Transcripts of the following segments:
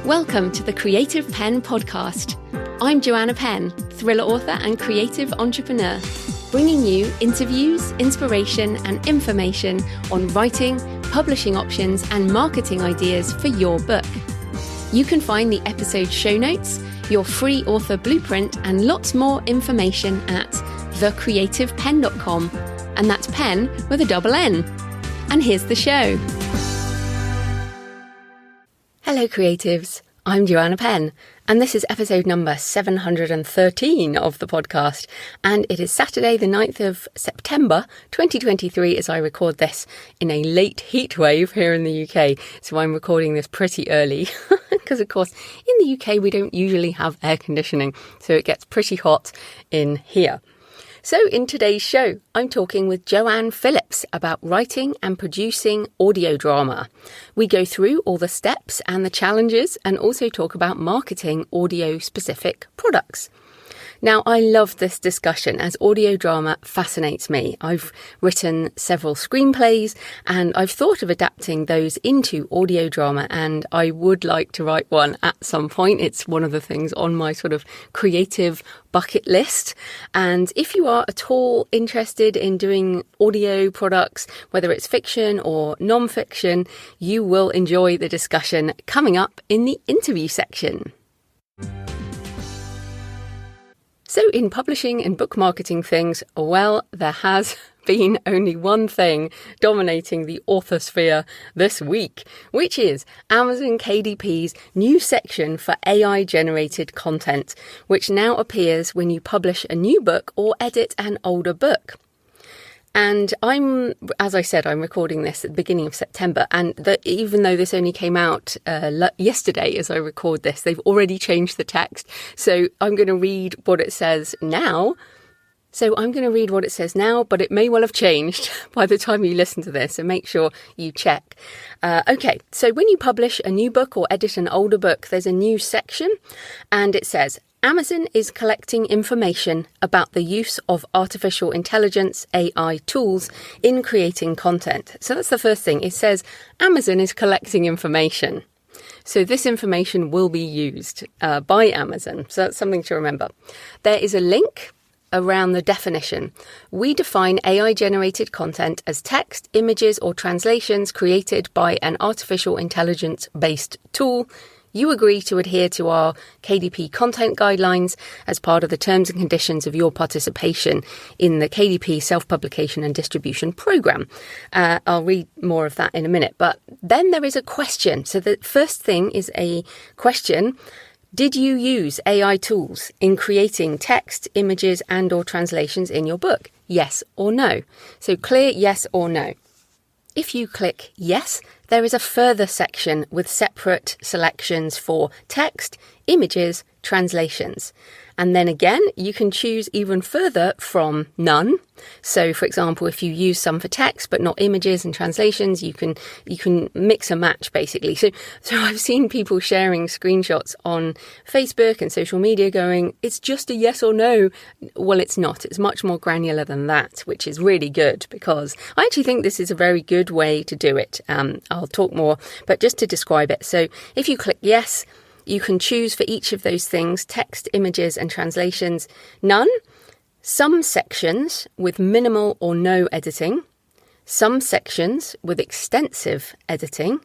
Welcome to the Creative Penn podcast. I'm Joanne Penn, thriller author and creative entrepreneur, bringing you interviews, inspiration and information on writing, publishing options and marketing ideas for your book. You can find the episode show notes, your free author blueprint and lots more information at thecreativepenn.com, and that's Penn with a double N. And here's the show. Hello creatives, I'm Joanne Penn, and this is episode number 713 of the podcast, and it is Saturday the 9th of September 2023 as I record this in a late heat wave here in the UK, so I'm recording this pretty early because of course in the UK we don't usually have air conditioning, so it gets pretty hot in here. So in today's show, I'm talking with Joanne Phillips about writing and producing audio drama. We go through all the steps and the challenges and also talk about marketing audio-specific products. Now, I love this discussion as audio drama fascinates me. I've written several screenplays and I've thought of adapting those into audio drama, and I would like to write one at some point. It's one of the things on my sort of creative bucket list. And if you are at all interested in doing audio products, whether it's fiction or non-fiction, you will enjoy the discussion coming up in the interview section. So in publishing and book marketing things, well, there has been only one thing dominating the author sphere this week, which is Amazon KDP's new section for AI-generated content, which now appears when you publish a new book or edit an older book. And as I said, I'm recording this at the beginning of September, and even though this only came out yesterday as I record this, they've already changed the text. So I'm going to read what it says now. But it may well have changed by the time you listen to this, so make sure you check. Okay, so when you publish a new book or edit an older book, there's a new section, and it says, Amazon is collecting information about the use of artificial intelligence, AI tools, in creating content. So that's the first thing. It says Amazon is collecting information. So this information will be used by Amazon. So that's something to remember. There is a link around the definition. We define AI-generated content as text, images, or translations created by an artificial intelligence-based tool. You agree to adhere to our KDP content guidelines as part of the terms and conditions of your participation in the KDP self-publication and distribution program. I'll read more of that in a minute, but then there is a question. So the first thing is a question. Did you use AI tools in creating text, images, and or translations in your book? Yes or no? So clear yes or no. If you click yes, there is a further section with separate selections for text, images, translations. And then again, you can choose even further from none. So for example, if you use some for text but not images and translations, you can mix and match basically. So I've seen people sharing screenshots on Facebook and social media going, it's just a yes or no. Well, it's not. It's much more granular than that, which is really good because I actually think this is a very good way to do it. I'll talk more, but just to describe it. So if you click yes, you can choose for each of those things, text, images and translations, none, some sections with minimal or no editing, some sections with extensive editing,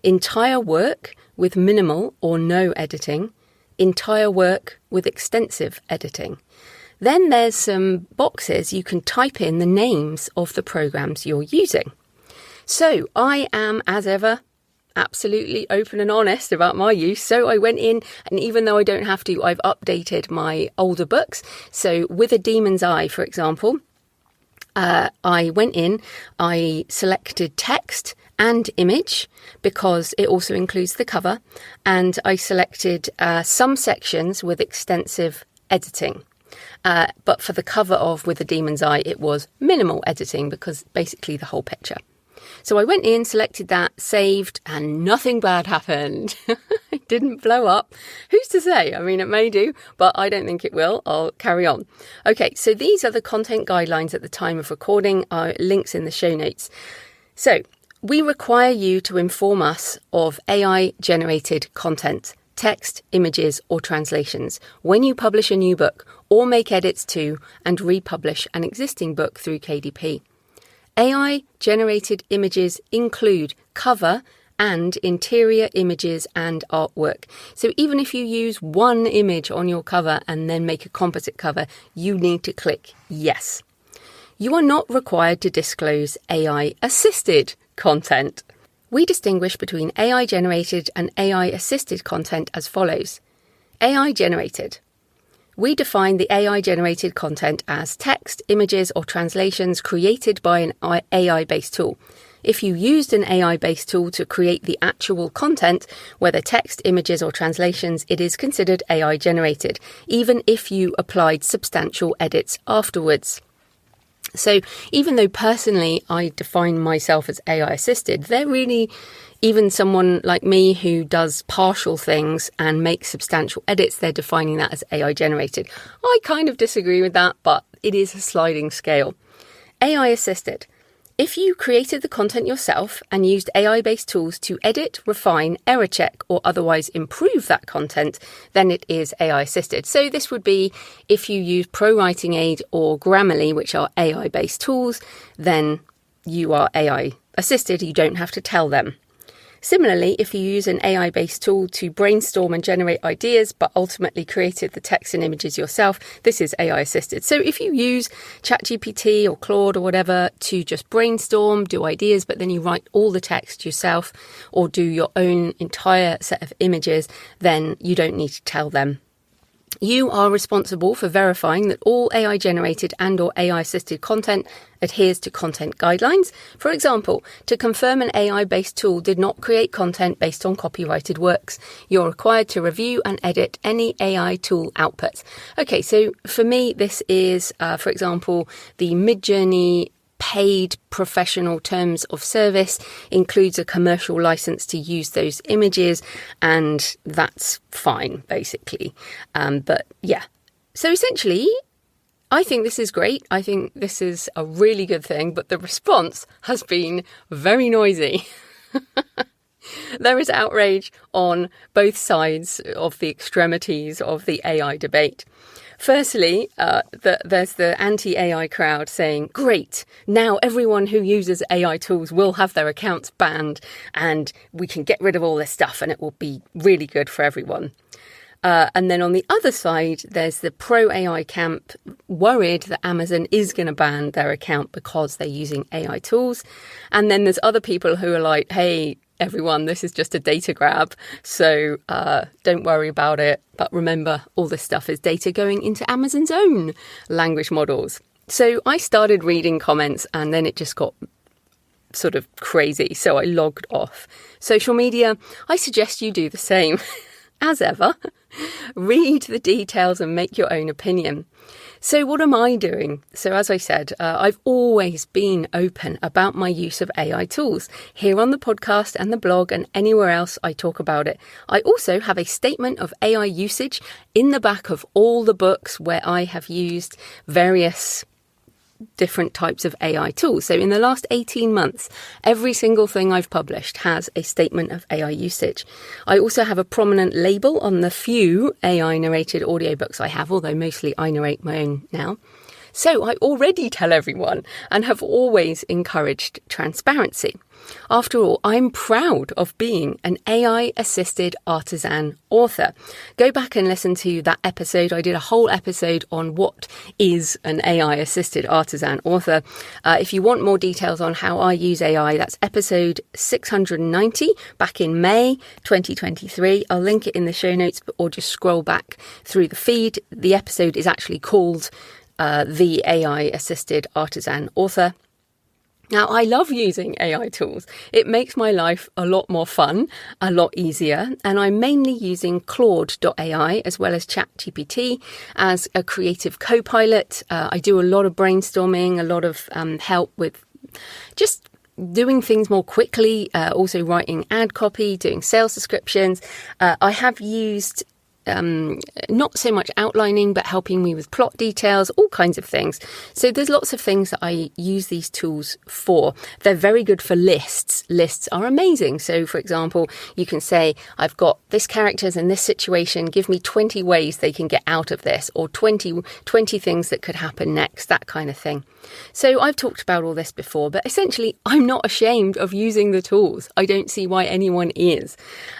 entire work with minimal or no editing, entire work with extensive editing. Then there's some boxes you can type in the names of the programs you're using. So I am, as ever, absolutely open and honest about my use. So I went in, and even though I don't have to, I've updated my older books. So With a Demon's Eye, for example, I went in, I selected text and image because it also includes the cover, and I selected some sections with extensive editing. But for the cover of With a Demon's Eye, it was minimal editing because basically the whole picture. So I went in, selected that, saved, and nothing bad happened. It didn't blow up. Who's to say? I mean, it may do, but I don't think it will. I'll carry on. Okay, so these are the content guidelines at the time of recording. Links in the show notes. So We require you to inform us of AI-generated content, text, images, or translations when you publish a new book or make edits to and republish an existing book through KDP. AI-generated images include cover and interior images and artwork. So even if you use one image on your cover and then make a composite cover, you need to click yes. You are not required to disclose AI-assisted content. We distinguish between AI-generated and AI-assisted content as follows. AI-generated. We define the AI-generated content as text, images, or translations created by an AI-based tool. If you used an AI-based tool to create the actual content, whether text, images, or translations, it is considered AI-generated, even if you applied substantial edits afterwards. So even though personally I define myself as AI-assisted, they're really even someone like me who does partial things and makes substantial edits, they're defining that as AI-generated. I kind of disagree with that, but it is a sliding scale. AI-assisted. If you created the content yourself and used AI-based tools to edit, refine, error check, or otherwise improve that content, then it is AI-assisted. So this would be if you use ProWriting Aid or Grammarly, which are AI-based tools, then you are AI-assisted. You don't have to tell them. Similarly, if you use an AI-based tool to brainstorm and generate ideas, but ultimately created the text and images yourself, this is AI-assisted. So if you use ChatGPT or Claude or whatever to just brainstorm, do ideas, but then you write all the text yourself or do your own entire set of images, then you don't need to tell them. You are responsible for verifying that all AI-generated and or AI-assisted content adheres to content guidelines. For example, to confirm an AI-based tool did not create content based on copyrighted works. You're required to review and edit any AI tool outputs. Okay, so for me, this is, for example, the Midjourney paid professional terms of service includes a commercial license to use those images, and that's fine, basically. But yeah, so essentially, I think this is great. I think this is a really good thing, but the response has been very noisy. There is outrage on both sides of the extremities of the AI debate. Firstly, there's the anti-AI crowd saying, great, now everyone who uses AI tools will have their accounts banned and we can get rid of all this stuff and it will be really good for everyone. And then on the other side, there's the pro-AI camp worried that Amazon is going to ban their account because they're using AI tools. And then there's other people who are like, hey, everyone, this is just a data grab, so don't worry about it. But remember, all this stuff is data going into Amazon's own language models. So I started reading comments and then it just got sort of crazy. So I logged off. Social media, I suggest you do the same. As ever, read the details and make your own opinion. So what am I doing? So as I said, I've always been open about my use of AI tools here on the podcast and the blog and anywhere else I talk about it. I also have a statement of AI usage in the back of all the books where I have used various different types of AI tools. So in the last 18 months, every single thing I've published has a statement of AI usage. I also have a prominent label on the few AI narrated audiobooks I have, although mostly I narrate my own now. So I already tell everyone and have always encouraged transparency. After all, I'm proud of being an AI-assisted artisan author. Go back and listen to that episode. I did a whole episode on what is an AI-assisted artisan author. If you want more details on how I use AI, that's episode 690 back in May 2023. I'll link it in the show notes or just scroll back through the feed. The episode is actually called The AI-Assisted Artisan Author. Now, I love using AI tools. It makes my life a lot more fun, a lot easier, and I'm mainly using Claude.ai as well as ChatGPT as a creative co-pilot. I do a lot of brainstorming, a lot of help with just doing things more quickly, also writing ad copy, doing sales descriptions. I have used not so much outlining, but helping me with plot details, all kinds of things. So there's lots of things that I use these tools for. They're very good for lists. Lists are amazing. So, for example, you can say, I've got this characters in this situation, give me 20 ways they can get out of this, or 20 things that could happen next, that kind of thing. So I've talked about all this before, but essentially I'm not ashamed of using the tools. I don't see why anyone is.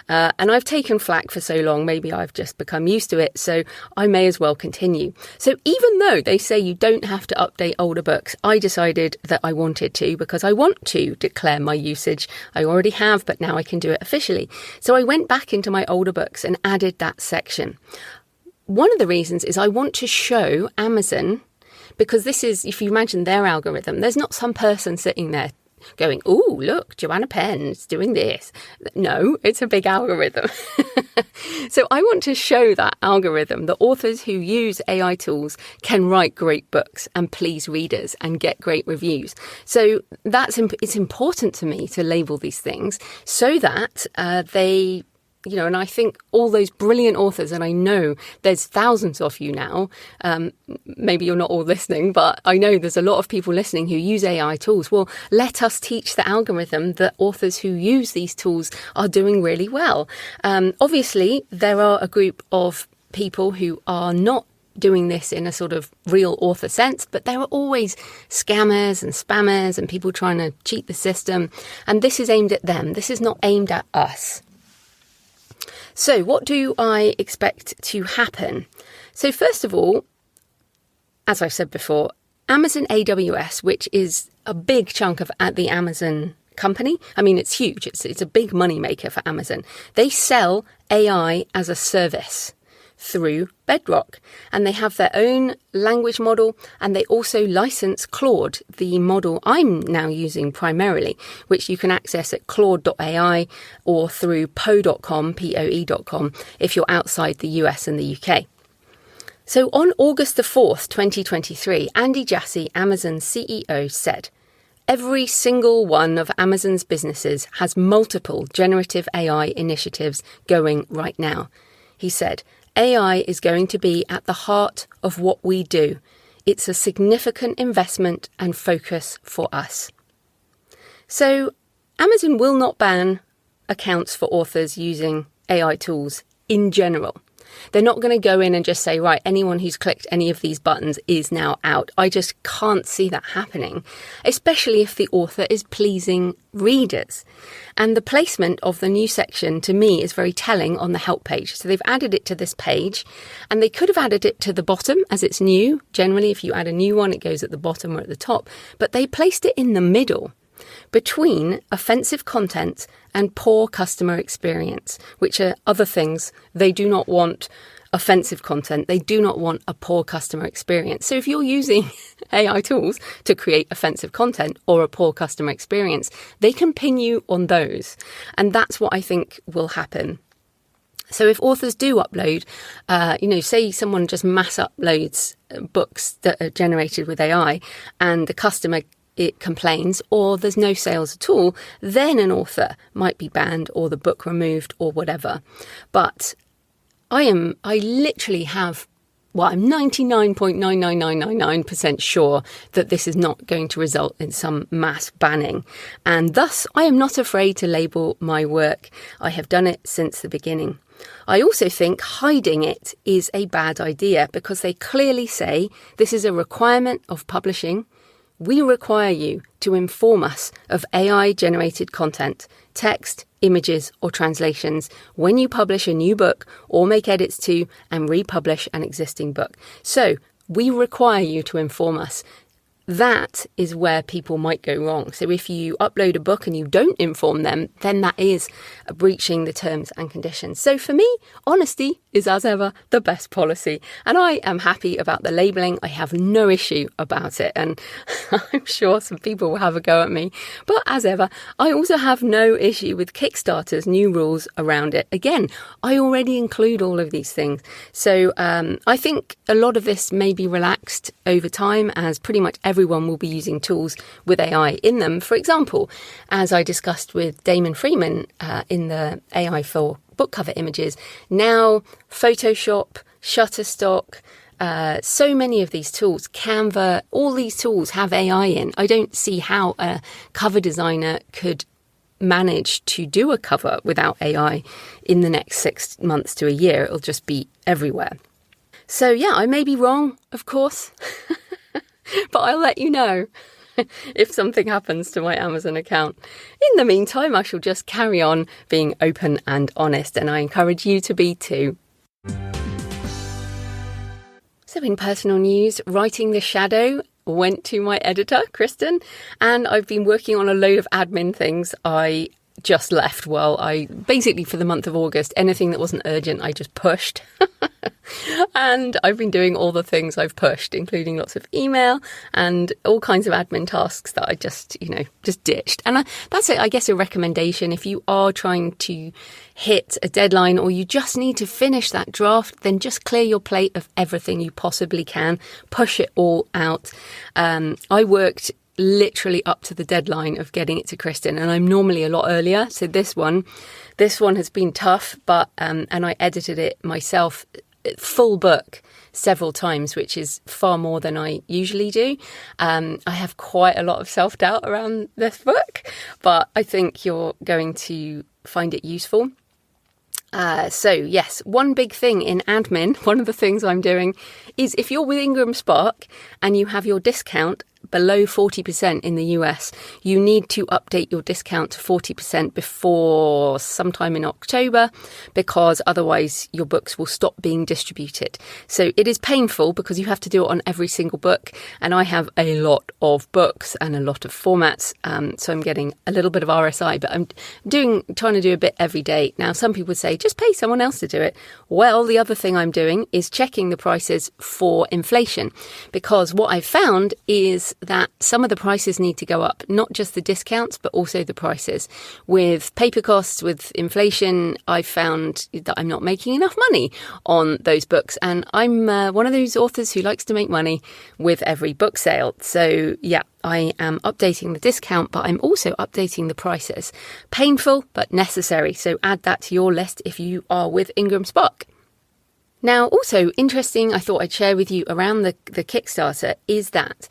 And I've taken flack for so long, maybe I've just become used to it, so I may as well continue. So even though they say you don't have to update older books, I decided that I wanted to, because I want to declare my usage. I already have, but now I can do it officially. So I went back into my older books and added that section. One of the reasons is I want to show Amazon, because this is, if you imagine their algorithm, there's not some person sitting there going, oh, look, Joanne Penn's doing this. No, it's a big algorithm. So I want to show that algorithm that authors who use AI tools can write great books and please readers and get great reviews. So it's important to me to label these things so that they... and I think all those brilliant authors, and I know there's thousands of you now, maybe you're not all listening, but I know there's a lot of people listening who use AI tools. Well, let us teach the algorithm that authors who use these tools are doing really well. Obviously, there are a group of people who are not doing this in a sort of real author sense, but there are always scammers and spammers and people trying to cheat the system. And this is aimed at them. This is not aimed at us. So what do I expect to happen? So first of all, as I've said before, Amazon AWS, which is a big chunk of the Amazon company. I mean, it's huge. It's a big money maker for Amazon. They sell AI as a service through Bedrock, and they have their own language model, and they also license Claude, the model I'm now using primarily, which you can access at claude.ai or through poe.com, POE.com, if you're outside the US and the UK. So on August the 4th, 2023, Andy Jassy, Amazon's CEO, said, every single one of Amazon's businesses has multiple generative AI initiatives going right now. He said, AI is going to be at the heart of what we do. It's a significant investment and focus for us. So Amazon will not ban accounts for authors using AI tools in general. They're not going to go in and just say, right, anyone who's clicked any of these buttons is now out. I just can't see that happening, especially if the author is pleasing readers. And the placement of the new section, to me, is very telling on the help page. So they've added it to this page, and they could have added it to the bottom as it's new. Generally, if you add a new one, it goes at the bottom or at the top. But they placed it in the middle, between offensive content and poor customer experience, which are other things. They do not want offensive content. They do not want a poor customer experience. So if you're using AI tools to create offensive content or a poor customer experience, they can ping you on those. And that's what I think will happen. So if authors do upload, say someone just mass uploads books that are generated with AI and the customer it complains or there's no sales at all, then an author might be banned or the book removed or whatever. But I'm 99.99999% sure that this is not going to result in some mass banning. And thus, I am not afraid to label my work. I have done it since the beginning. I also think hiding it is a bad idea because they clearly say this is a requirement of publishing. We require you to inform us of AI-generated content, text, images, or translations when you publish a new book or make edits to and republish an existing book. So we require you to inform us. That is where people might go wrong. So if you upload a book and you don't inform them, then that is breaching the terms and conditions. So for me, honesty is as ever the best policy. And I am happy about the labelling. I have no issue about it. And I'm sure some people will have a go at me. But as ever, I also have no issue with Kickstarter's new rules around it. Again, I already include all of these things. So I think a lot of this may be relaxed over time as pretty much everyone will be using tools with AI in them. For example, as I discussed with Damon Freeman in the AI for book cover images. Now, Photoshop, Shutterstock, so many of these tools, Canva, all these tools have AI in. I don't see how a cover designer could manage to do a cover without AI in the next 6 months to a year. It'll just be everywhere. So yeah, I may be wrong, of course, but I'll let you know if something happens to my Amazon account. In the meantime, I shall just carry on being open and honest, and I encourage you to be too. So in personal news, Writing the Shadow went to my editor, Kristen, and I've been working on a load of admin things I just left. Well, basically for the month of August, anything that wasn't urgent, I just pushed. And I've been doing all the things I've pushed, including lots of email and all kinds of admin tasks that I just ditched. And that's it, I guess, a recommendation. If you are trying to hit a deadline or you just need to finish that draft, then just clear your plate of everything you possibly can. Push it all out. I worked literally up to the deadline of getting it to Kristen, and I'm normally a lot earlier. So this one has been tough, but and I edited it myself, full book, several times, which is far more than I usually do. I have quite a lot of self-doubt around this book, but I think you're going to find it useful. So yes, one big thing in admin, one of the things I'm doing is if you're with Ingram Spark and you have your discount below 40% in the US, you need to update your discount to 40% before sometime in October, because otherwise your books will stop being distributed. So it is painful because you have to do it on every single book, and I have a lot of books and a lot of formats, so I'm getting a little bit of RSI, but I'm trying to do a bit every day. Now, some people say, just pay someone else to do it. Well, the other thing I'm doing is checking the prices for inflation, because what I've found is that some of the prices need to go up, not just the discounts, but also the prices. With paper costs, with inflation, I've found that I'm not making enough money on those books. And I'm one of those authors who likes to make money with every book sale. So yeah, I am updating the discount, but I'm also updating the prices. Painful, but necessary. So add that to your list if you are with Ingram Spark. Now, also interesting, I thought I'd share with you around the Kickstarter is that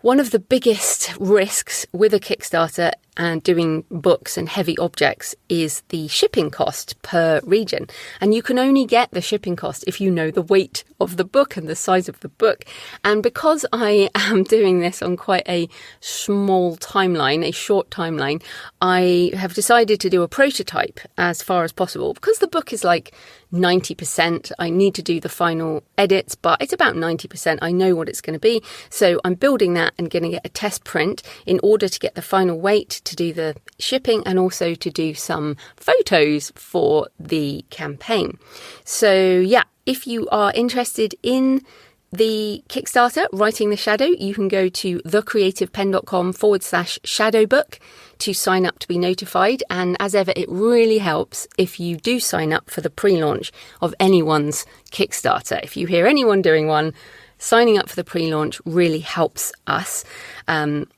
one of the biggest risks with a Kickstarter and doing books and heavy objects is the shipping cost per region. And you can only get the shipping cost if you know the weight of the book and the size of the book. And because I am doing this on quite a small timeline, a short timeline, I have decided to do a prototype as far as possible. Because the book is like 90%, I need to do the final edits, but it's about 90%. I know what it's going to be. So I'm building that and going to get a test print in order to get the final weight, to do the shipping, and also to do some photos for the campaign. So yeah, if you are interested in the Kickstarter, Writing the Shadow, you can go to thecreativepenn.com/shadowbook to sign up to be notified. And as ever, it really helps if you do sign up for the pre-launch of anyone's Kickstarter. If you hear anyone doing one, signing up for the pre-launch really helps us. And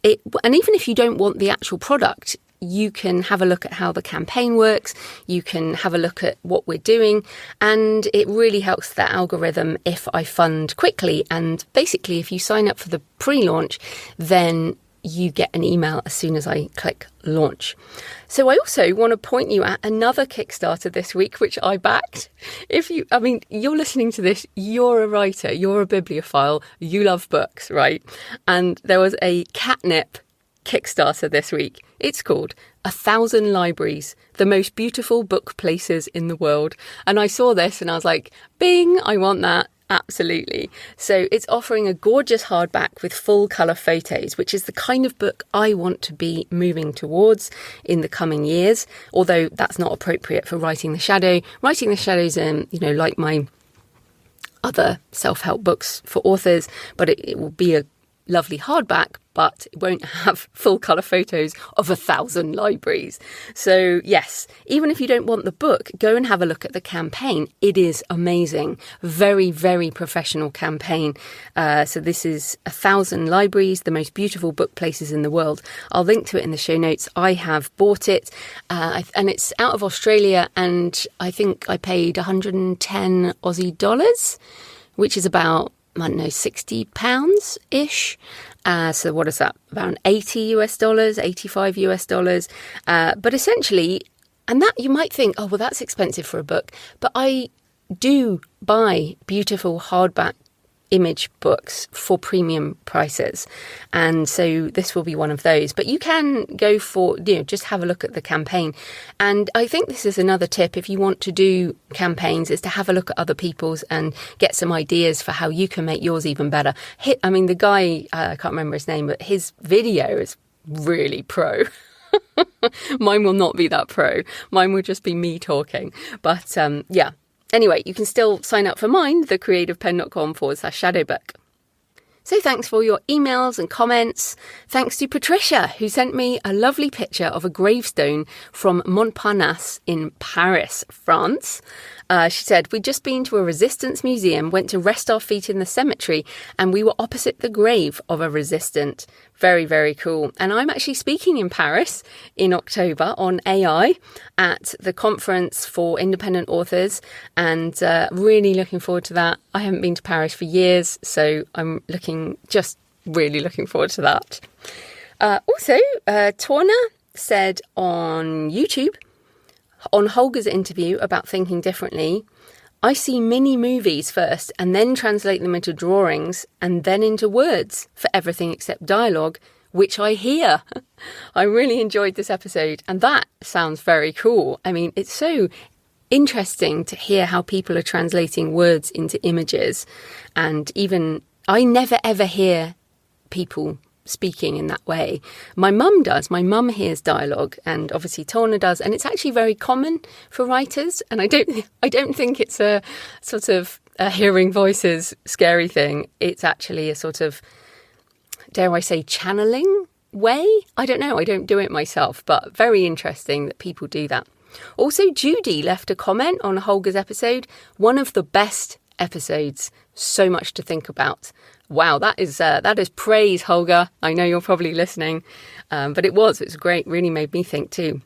even if you don't want the actual product, you can have a look at how the campaign works. You can have a look at what we're doing. And it really helps the algorithm if I fund quickly. And basically, if you sign up for the pre-launch, then you get an email as soon as I click launch. So I also want to point you at another Kickstarter this week, which I backed. You're listening to this, you're a writer, you're a bibliophile, you love books, right? And there was a catnip Kickstarter this week. It's called 1,000 Libraries, the most beautiful book places in the world. And I saw this and I was like, bing, I want that. Absolutely. So it's offering a gorgeous hardback with full colour photos, which is the kind of book I want to be moving towards in the coming years, although that's not appropriate for Writing the Shadow. Writing the Shadow's, like my other self-help books for authors, but it will be a lovely hardback. but it won't have full colour photos of 1,000 libraries. So yes, even if you don't want the book, go and have a look at the campaign. It is amazing. Very, very professional campaign. So this is 1,000 libraries, the most beautiful book places in the world. I'll link to it in the show notes. I have bought it and it's out of Australia, and I think I paid 110 Aussie dollars, which is about, I don't know, £60-ish. So what is that? About 80 US dollars, 85 US dollars. But essentially, and that you might think, oh, well, that's expensive for a book. But I do buy beautiful hardback image books for premium prices. And so this will be one of those. But you can go for, just have a look at the campaign. And I think this is another tip if you want to do campaigns, is to have a look at other people's and get some ideas for how you can make yours even better. The guy, I can't remember his name, but his video is really pro. Mine will not be that pro. Mine will just be me talking. But yeah. Anyway, you can still sign up for mine, thecreativepenn.com/shadowbook. So thanks for your emails and comments. Thanks to Patricia, who sent me a lovely picture of a gravestone from Montparnasse in Paris, France. She said, we'd just been to a resistance museum, went to rest our feet in the cemetery, and we were opposite the grave of a resistant. Very, very cool. And I'm actually speaking in Paris in October on AI at the conference for independent authors, and really looking forward to that. I haven't been to Paris for years, so I'm really looking forward to that. Also, Torna said on YouTube, on Holger's interview about thinking differently, I see mini movies first and then translate them into drawings and then into words for everything except dialogue, which I hear. I really enjoyed this episode, and that sounds very cool. I mean, it's so interesting to hear how people are translating words into images. And even I never ever hear people speaking in that way. My mum does. My mum hears dialogue, and obviously Torna does, and it's actually very common for writers. And I don't think it's a sort of a hearing voices scary thing. It's actually a sort of, dare I say, channeling way. I don't know. I don't do it myself, but very interesting that people do that. Also, Judy left a comment on Holger's episode. One of the best episodes. So much to think about. Wow, that is praise, Holger. I know you're probably listening, but it was great. Really made me think too.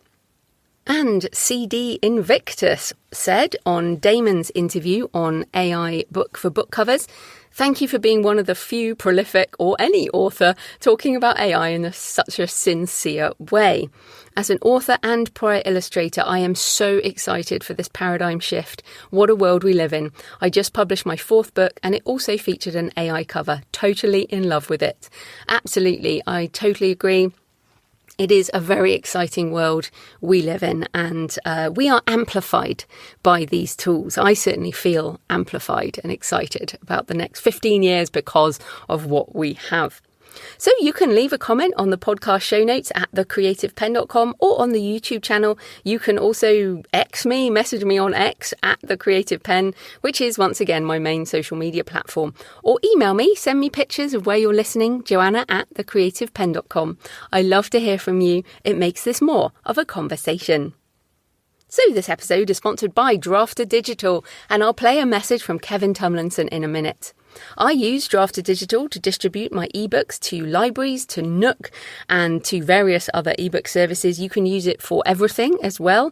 And CD Invictus said on Damon's interview on AI book for book covers, thank you for being one of the few prolific or any author talking about AI in such a sincere way. As an author and prior illustrator, I am so excited for this paradigm shift. What a world we live in. I just published my 4th book, and it also featured an AI cover. Totally in love with it. Absolutely. I totally agree. It is a very exciting world we live in, and we are amplified by these tools. I certainly feel amplified and excited about the next 15 years because of what we have. So you can leave a comment on the podcast show notes at thecreativepenn.com or on the YouTube channel. You can also message me on X at thecreativepenn, which is once again my main social media platform. Or email me, send me pictures of where you're listening, Joanna at thecreativepenn.com. I love to hear from you. It makes this more of a conversation. So this episode is sponsored by Drafter Digital, and I'll play a message from Kevin Tumlinson in a minute. I use Drafter Digital to distribute my ebooks to libraries, to Nook, and to various other ebook services. You can use it for everything as well.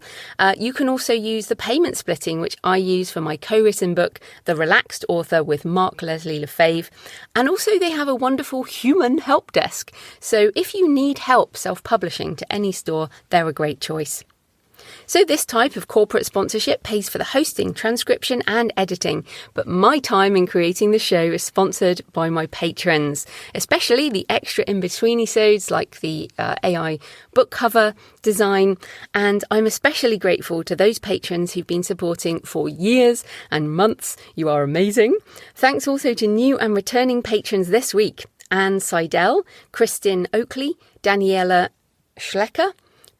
You can also use the payment splitting, which I use for my co-written book, The Relaxed Author, with Mark Leslie Lefebvre. And also they have a wonderful human help desk. So if you need help self-publishing to any store, they're a great choice. So this type of corporate sponsorship pays for the hosting, transcription and editing, but my time in creating the show is sponsored by my patrons, especially the extra in-between episodes like the AI book cover design, and I'm especially grateful to those patrons who've been supporting for years and months. You are amazing. Thanks also to new and returning patrons this week: Anne Seidel, Kristin Oakley, Daniela Schlecker,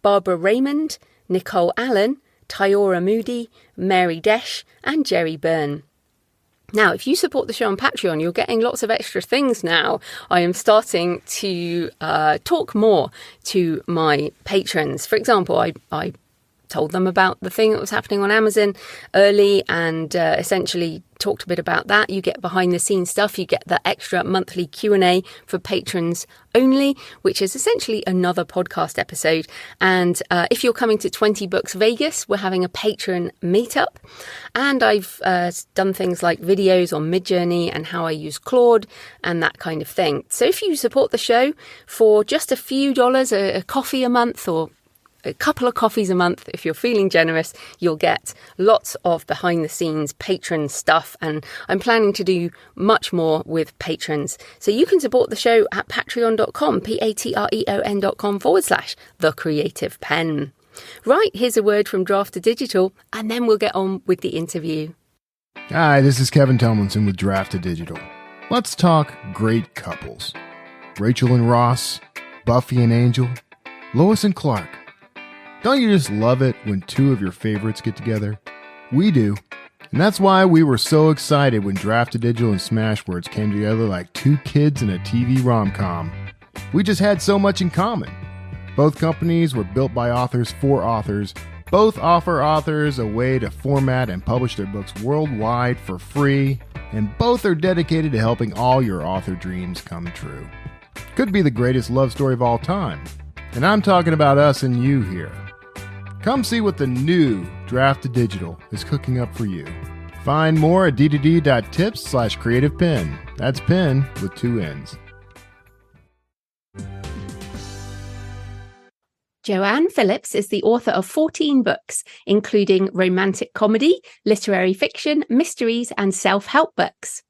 Barbara Raymond, Nicole Allen, Tyora Moody, Mary Desch and Jerry Byrne. Now, if you support the show on Patreon, you're getting lots of extra things now. I am starting to talk more to my patrons. For example, I told them about the thing that was happening on Amazon early and essentially talked a bit about that. You get behind the scenes stuff. You get the extra monthly Q&A for patrons only, which is essentially another podcast episode. And if you're coming to 20 Books Vegas, we're having a patron meetup. And I've done things like videos on Midjourney and how I use Claude and that kind of thing. So if you support the show for just a few dollars, a coffee a month, or a couple of coffees a month, if you're feeling generous, you'll get lots of behind the scenes patron stuff. And I'm planning to do much more with patrons. So you can support the show at patreon.com, patreon.com/The Creative Penn. Right, here's a word from Draft to Digital, and then we'll get on with the interview. Hi, this is Kevin Tomlinson with Draft to Digital. Let's talk great couples. Rachel and Ross, Buffy and Angel, Lois and Clark. Don't you just love it when two of your favorites get together? We do. And that's why we were so excited when Draft to Digital and Smashwords came together like two kids in a TV rom-com. We just had so much in common. Both companies were built by authors for authors. Both offer authors a way to format and publish their books worldwide for free. And both are dedicated to helping all your author dreams come true. Could be the greatest love story of all time. And I'm talking about us and you here. Come see what the new Draft to Digital is cooking up for you. Find more at ddd.tips/creativepen. That's pen with 2 N's. Joanne Phillips is the author of 14 books, including romantic comedy, literary fiction, mysteries, and self-help books.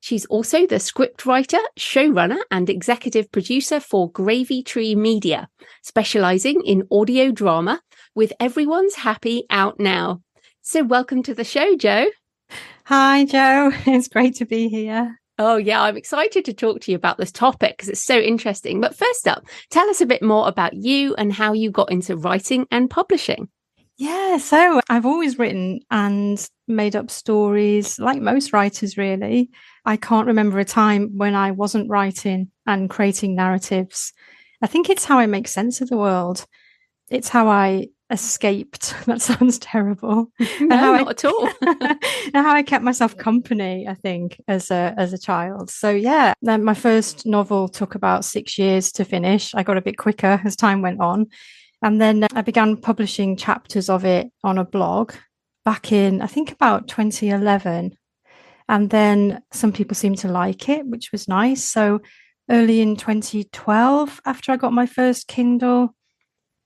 She's also the scriptwriter, showrunner, and executive producer for GravyTree Media, specializing in audio drama, with Everyone's Happy out now. So welcome to the show, Jo. Hi, Jo. It's great to be here. Oh, yeah, I'm excited to talk to you about this topic because it's so interesting. But first up, tell us a bit more about you and how you got into writing and publishing. Yeah, so I've always written and made up stories, like most writers, really. I can't remember a time when I wasn't writing and creating narratives. I think it's how I make sense of the world. It's how I escaped. That sounds terrible. No, not at all. And how I kept myself company, I think, as a child. So yeah, then my first novel took about 6 years to finish. I got a bit quicker as time went on. And then I began publishing chapters of it on a blog back in, I think, about 2011. And then some people seemed to like it, which was nice. So early in 2012, after I got my first Kindle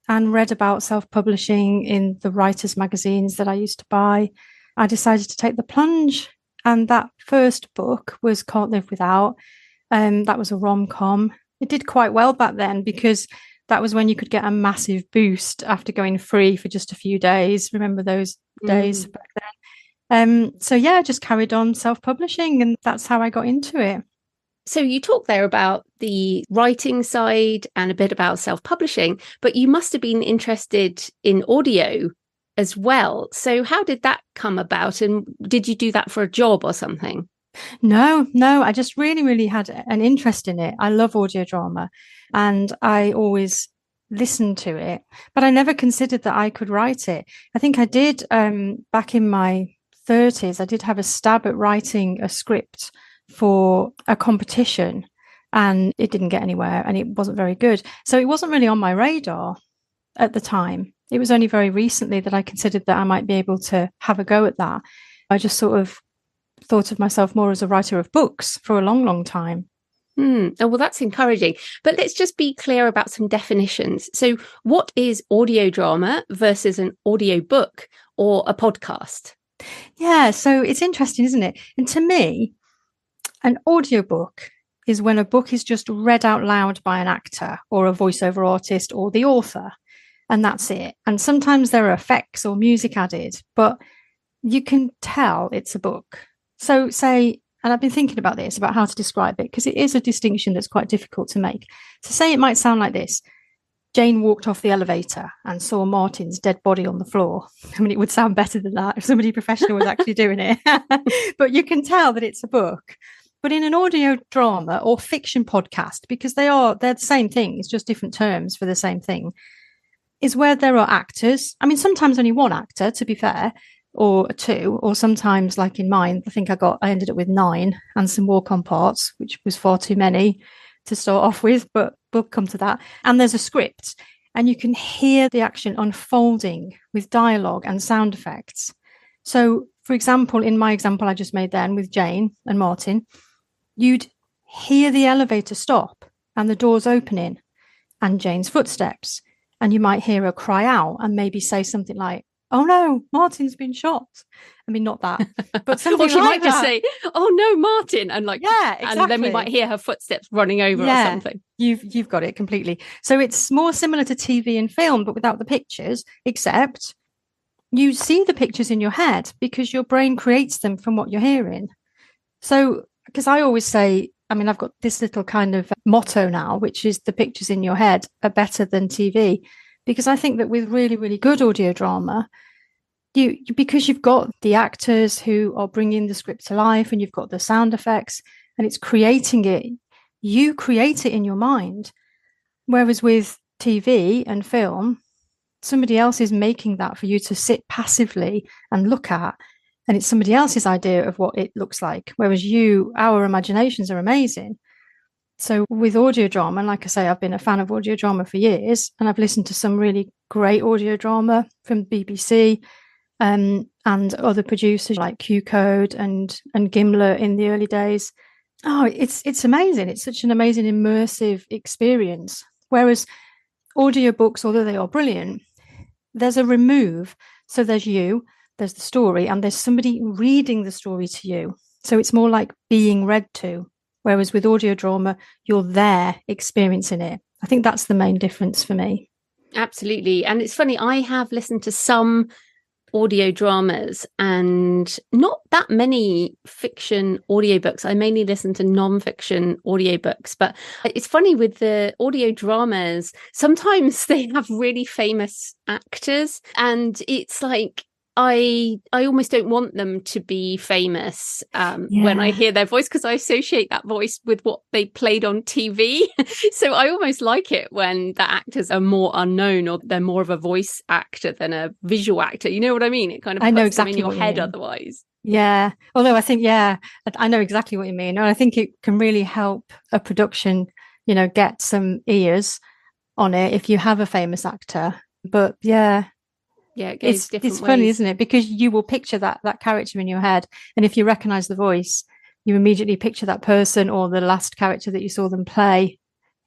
and read about self-publishing in the writers' magazines that I used to buy, I decided to take the plunge. And that first book was Can't Live Without. That was a rom-com. It did quite well back then because that was when you could get a massive boost after going free for just a few days. Remember those days back then? So yeah, I just carried on self-publishing, and that's how I got into it. So you talked there about the writing side and a bit about self-publishing, but you must have been interested in audio as well. So how did that come about? And did you do that for a job or something? No, I just really had an interest in it. I love audio drama and I always listened to it, but I never considered that I could write it. I think I did back in my 30s. I did have a stab at writing a script for a competition and it didn't get anywhere and it wasn't very good. So it wasn't really on my radar at the time. It was only very recently that I considered that I might be able to have a go at that. I just sort of thought of myself more as a writer of books for a long time. Oh, well, that's encouraging. But let's just be clear about some definitions. So what is audio drama versus an audio book or a podcast? Yeah, so it's interesting, isn't it? And to me, an audiobook is when a book is just read out loud by an actor or a voiceover artist or the author, and that's it. And sometimes there are effects or music added, but you can tell it's a book. So say, and I've been thinking about this, about how to describe it, because it is a distinction that's quite difficult to make. So say it might sound like this. Jane walked off the elevator and saw Martin's dead body on the floor. I mean, it would sound better than that if somebody professional was actually doing it. But you can tell that it's a book. But in an audio drama or fiction podcast, because they're the same thing, it's just different terms for the same thing, is where there are actors. I mean, sometimes only one actor, to be fair, or two, or sometimes, like in mine, I think I ended up with 9 and some walk-on parts, which was far too many to start off with, but we'll come to that. And there's a script, and you can hear the action unfolding with dialogue and sound effects. So, for example, in my example I just made then with Jane and Martin, you'd hear the elevator stop and the doors opening and Jane's footsteps, and you might hear her cry out and maybe say something like, "Oh no, Martin's been shot." I mean, not that, but something or she like might just say, "Oh no, Martin," and yeah, exactly. And then we might hear her footsteps running over or something. You've got it completely. So it's more similar to TV and film, but without the pictures, except you see the pictures in your head because your brain creates them from what you're hearing. So, because I always say, I mean, I've got this little kind of motto now, which is the pictures in your head are better than TV, because I think that with really, really good audio drama, because you've got the actors who are bringing the script to life and you've got the sound effects and it's creating it, you create it in your mind. Whereas with TV and film, somebody else is making that for you to sit passively and look at. And it's somebody else's idea of what it looks like. Whereas our imaginations are amazing. So with audio drama, and like I say, I've been a fan of audio drama for years, and I've listened to some really great audio drama from BBC and other producers like Q Code and Gimlet in the early days. Oh, it's amazing. It's such an amazing immersive experience. Whereas audiobooks, although they are brilliant, there's a remove. So there's the story, and there's somebody reading the story to you. So it's more like being read to. Whereas with audio drama, you're there experiencing it. I think that's the main difference for me. Absolutely. And it's funny, I have listened to some audio dramas and not that many fiction audiobooks. I mainly listen to non-fiction audiobooks, but it's funny with the audio dramas, sometimes they have really famous actors, and it's like I almost don't want them to be famous when I hear their voice, because I associate that voice with what they played on TV. So I almost like it when the actors are more unknown, or they're more of a voice actor than a visual actor. You know what I mean? It kind of puts them in your head otherwise. Yeah. Although I think, I know exactly what you mean. And I think it can really help a production, get some ears on it if you have a famous actor. But it goes different ways. Funny, isn't it? Because you will picture that character in your head, and if you recognize the voice, you immediately picture that person or the last character that you saw them play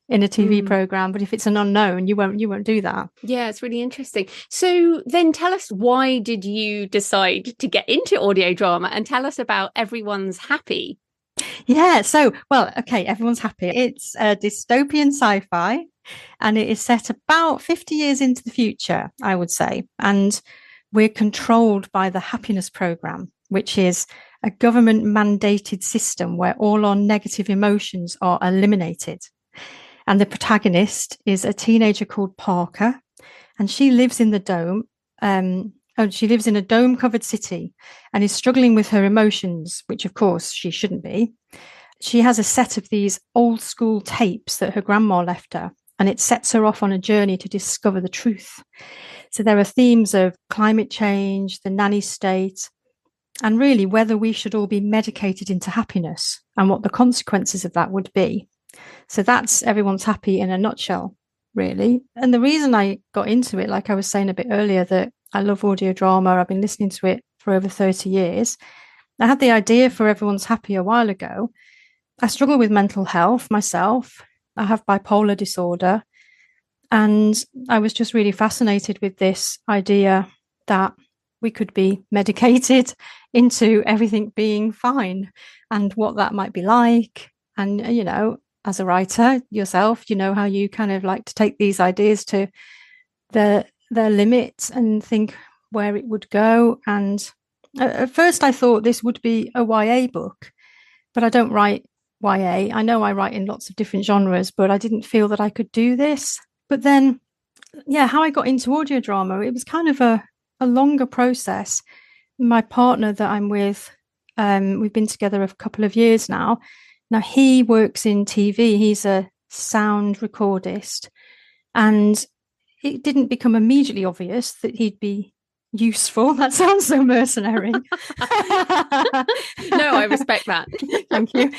in a TV program. But if it's an unknown, you won't do that. Yeah, it's really interesting. So then tell us, why did you decide to get into audio drama, and tell us about Everyone's Happy? Yeah, so, Everyone's Happy. It's a dystopian sci-fi, and it is set about 50 years into the future, I would say. And we're controlled by the happiness program, which is a government mandated system where all our negative emotions are eliminated. And the protagonist is a teenager called Parker, and she lives in the dome. She lives in a dome-covered city and is struggling with her emotions, which of course she shouldn't be. She has a set of these old school tapes that her grandma left her, and it sets her off on a journey to discover the truth. So there are themes of climate change, the nanny state, and really whether we should all be medicated into happiness and what the consequences of that would be. So that's Everyone's Happy in a nutshell, really. And the reason I got into it, like I was saying a bit earlier, that I love audio drama, I've been listening to it for over 30 years. I had the idea for Everyone's Happy a while ago. I struggle with mental health myself. I have bipolar disorder. And I was just really fascinated with this idea that we could be medicated into everything being fine, and what that might be like. And, as a writer yourself, how you kind of like to take these ideas to their limits and think where it would go. And at first I thought this would be a YA book, but I don't write YA. I know I write in lots of different genres, but I didn't feel that I could do this. But then how I got into audio drama, it was kind of a longer process. My partner that I'm with, we've been together a couple of years now. Now he works in TV. He's a sound recordist, and it didn't become immediately obvious that he'd be useful. That sounds so mercenary. No, I respect that. Thank you.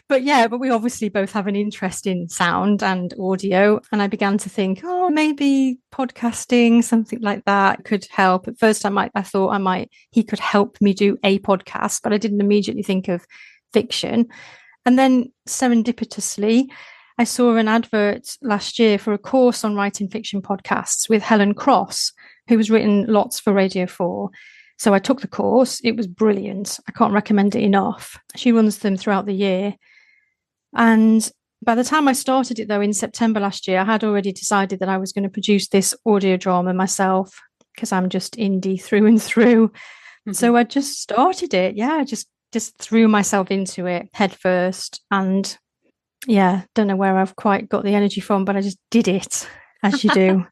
But we obviously both have an interest in sound and audio. And I began to think, maybe podcasting, something like that could help. At first, I thought he could help me do a podcast, but I didn't immediately think of fiction. And then serendipitously, I saw an advert last year for a course on writing fiction podcasts with Helen Cross, who has written lots for Radio 4. So I took the course. It was brilliant. I can't recommend it enough. She runs them throughout the year. And by the time I started it, though, in September last year, I had already decided that I was going to produce this audio drama myself, because I'm just indie through and through. Mm-hmm. So I just started it. Yeah, just threw myself into it head first. And don't know where I've quite got the energy from, but I just did it, as you do.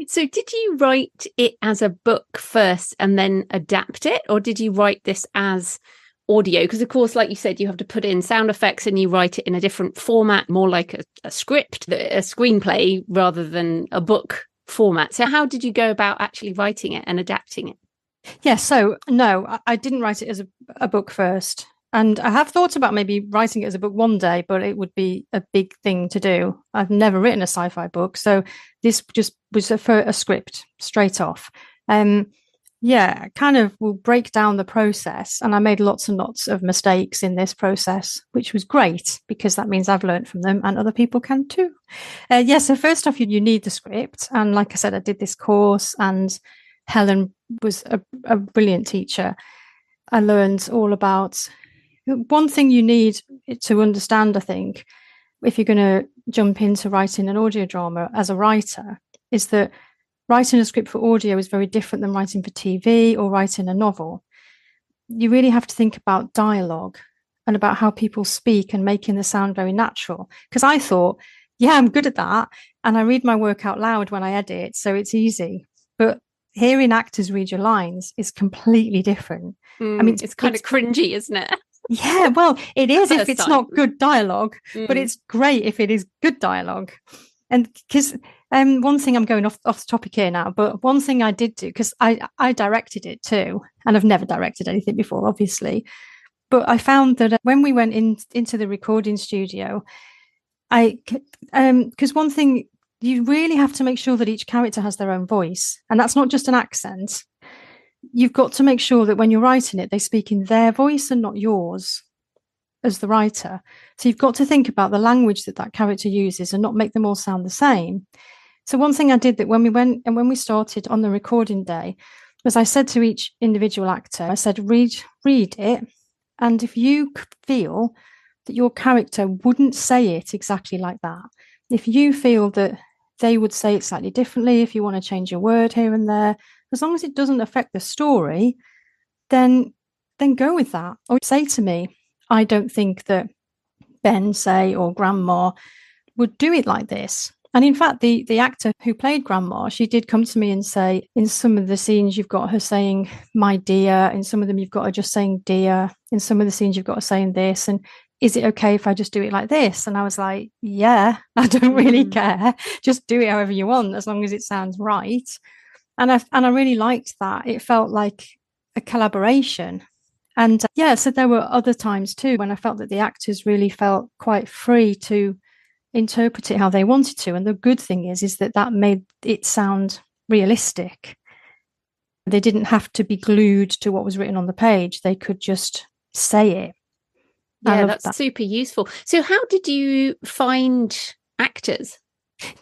So did you write it as a book first and then adapt it? Or did you write this as audio? Because, of course, like you said, you have to put in sound effects and you write it in a different format, more like a script, a screenplay, rather than a book format. So how did you go about actually writing it and adapting it? Yeah, so no, I didn't write it as a book first. And I have thought about maybe writing it as a book one day, but it would be a big thing to do. I've never written a sci-fi book, so this just was a script straight off. Kind of will break down the process. And I made lots and lots of mistakes in this process, which was great because that means I've learned from them and other people can too. So first off, you need the script. And like I said, I did this course and Helen was a brilliant teacher. I learned all about... One thing you need to understand, I think, if you're going to jump into writing an audio drama as a writer, is that writing a script for audio is very different than writing for TV or writing a novel. You really have to think about dialogue and about how people speak and making the sound very natural. Because I thought, I'm good at that. And I read my work out loud when I edit, so it's easy. But hearing actors read your lines is completely different. I mean, it's kind of cringy, isn't it? Yeah, well, it is if it's not good dialogue, but it's great if it is good dialogue. And because one thing, I'm going off the topic here now, but one thing I did do, because I directed it too, and I've never directed anything before, obviously. But I found that when we went into the recording studio, because one thing, you really have to make sure that each character has their own voice. And that's not just an accent. You've got to make sure that when you're writing it, they speak in their voice and not yours as the writer. So you've got to think about the language that character uses and not make them all sound the same. So one thing I did that when we started on the recording day was I said to each individual actor, I said, read it. And if you feel that your character wouldn't say it exactly like that, if you feel that they would say it slightly differently, if you want to change a word here and there, as long as it doesn't affect the story, then go with that. Or say to me, I don't think that Ben, say, or Grandma would do it like this. And in fact, the actor who played Grandma, she did come to me and say, in some of the scenes, you've got her saying, my dear. In some of them, you've got her just saying, dear. In some of the scenes, you've got her saying this. And is it okay if I just do it like this? And I was like, yeah, I don't really care. Just do it however you want, as long as it sounds right. And I really liked that. It felt like a collaboration. And so there were other times too when I felt that the actors really felt quite free to interpret it how they wanted to. And the good thing is that made it sound realistic. They didn't have to be glued to what was written on the page. They could just say it. Yeah, that's super useful. So how did you find actors?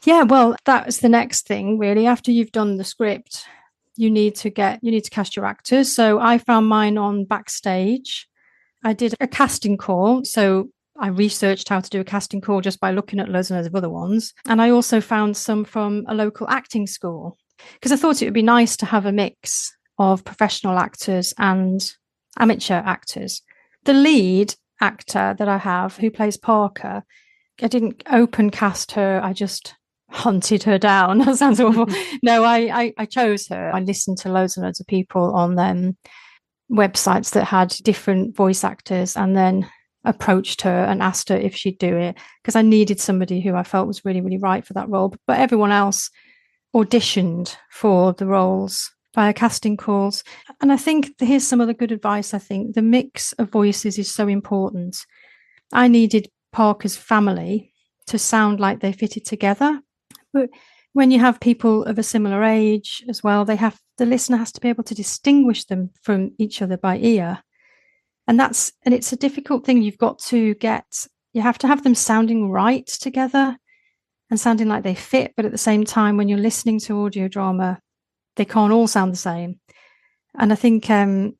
Yeah, well, that's the next thing, really. After you've done the script, you need to cast your actors. So I found mine on Backstage. I did a casting call. So I researched how to do a casting call just by looking at loads and loads of other ones. And I also found some from a local acting school because I thought it would be nice to have a mix of professional actors and amateur actors. The lead actor that I have, who plays Parker, I didn't open cast her. I just hunted her down. That sounds awful. No, I chose her. I listened to loads and loads of people on websites that had different voice actors, and then approached her and asked her if she'd do it, because I needed somebody who I felt was really, really right for that role. But everyone else auditioned for the roles via casting calls. And I think here's some other good advice. I think the mix of voices is so important. I needed Parker's family to sound like they fitted together. But when you have people of a similar age as well, the listener has to be able to distinguish them from each other by ear. And it's a difficult thing. You have to have them sounding right together and sounding like they fit. But at the same time, when you're listening to audio drama, they can't all sound the same. And I think, and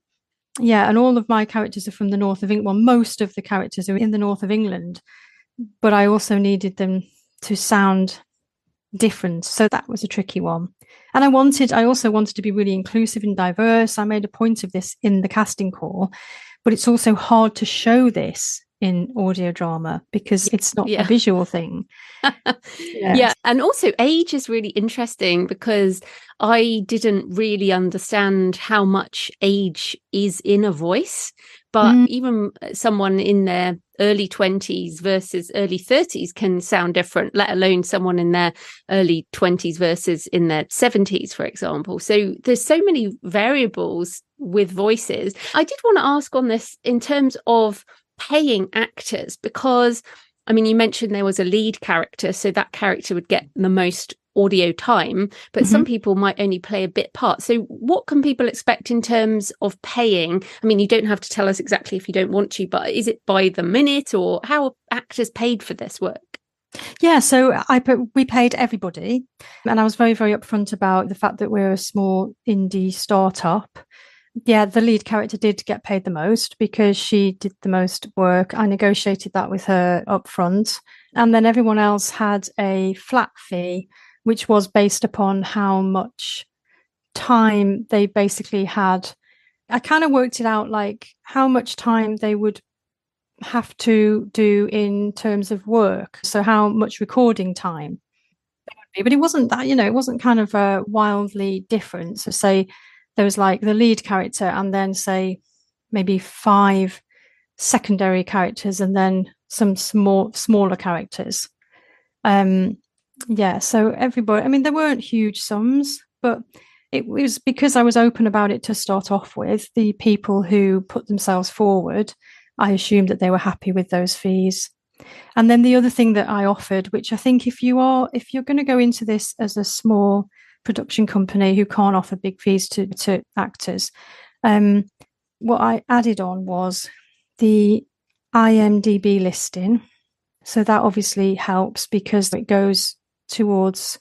all of my characters are from the north of England. Well, most of the characters are in the north of England, but I also needed them to sound different. So that was a tricky one. And I also wanted to be really inclusive and diverse. I made a point of this in the casting call, but it's also hard to show this in audio drama because it's not a visual thing. Yeah. And also age is really interesting because I didn't really understand how much age is in a voice, but even someone in their early 20s versus early 30s can sound different, let alone someone in their early 20s versus in their 70s, for example. So there's so many variables with voices. I did want to ask on this in terms of paying actors, because I mean, you mentioned there was a lead character, so that character would get the most audio time, but some people might only play a bit part. So what can people expect in terms of paying? I mean, you don't have to tell us exactly if you don't want to, but is it by the minute, or how are actors paid for this work? Yeah, so we paid everybody, and I was very, very upfront about the fact that we're a small indie startup. Yeah, the lead character did get paid the most because she did the most work. I negotiated that with her up front. And then everyone else had a flat fee, which was based upon how much time they basically had. I kind of worked it out like how much time they would have to do in terms of work. So how much recording time. But it wasn't that, it wasn't kind of wildly different. So say there was like the lead character and then say maybe 5 secondary characters and then some smaller characters. So everybody, I mean, there weren't huge sums, but it was because I was open about it to start off with. The people who put themselves forward, I assumed that they were happy with those fees. And then the other thing that I offered, which I think if you're going to go into this as a small production company who can't offer big fees to actors, what I added on was the IMDb listing. So that obviously helps because it goes towards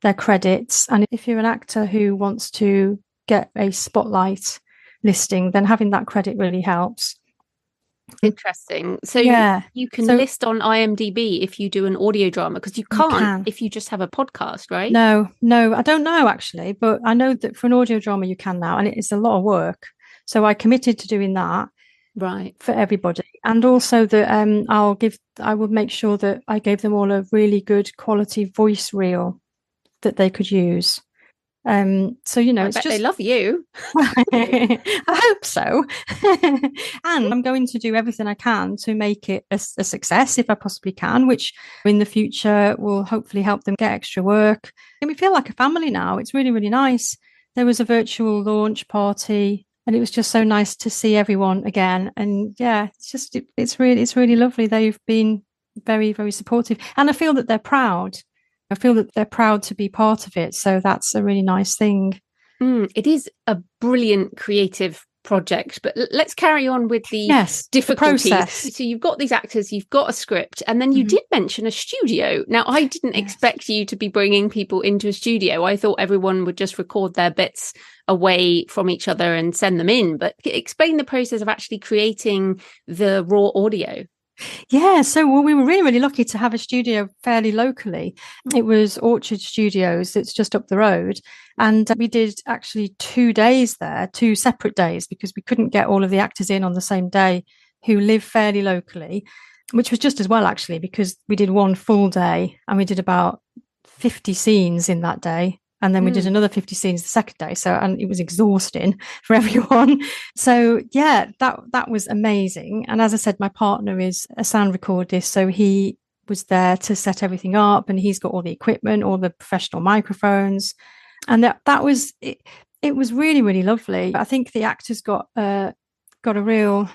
their credits. And if you're an actor who wants to get a spotlight listing, then having that credit really helps. Interesting. So you can list on IMDb if you do an audio drama, because you can't if you just have a podcast, right? No, I don't know actually, but I know that for an audio drama you can now, and it's a lot of work. So I committed to doing that, right, for everybody, and also that I will make sure that I gave them all a really good quality voice reel that they could use. So I bet they love you. I hope so. And I'm going to do everything I can to make it a success if I possibly can, which in the future will hopefully help them get extra work. And we feel like a family now. It's really, really nice. There was a virtual launch party, and it was just so nice to see everyone again. And yeah, it's really lovely. They've been very, very supportive, and I feel that they're proud. I feel that they're proud to be part of it. So that's a really nice thing. It is a brilliant creative project, but let's carry on with the difficulties. The process. So you've got these actors, you've got a script, and then you did mention a studio. Now, I didn't expect you to be bringing people into a studio. I thought everyone would just record their bits away from each other and send them in. But explain the process of actually creating the raw audio. Yeah, so we were really, really lucky to have a studio fairly locally. It was Orchard Studios, it's just up the road. And we did actually 2 days there, 2 separate days, because we couldn't get all of the actors in on the same day who live fairly locally, which was just as well, actually, because we did 1 full day and we did about 50 scenes in that day. And then we did another 50 scenes the second day. So, and it was exhausting for everyone. So yeah, that was amazing. And as I said, my partner is a sound recordist. So he was there to set everything up, and he's got all the equipment, all the professional microphones. And that was, it was really, really lovely. I think the actors got a real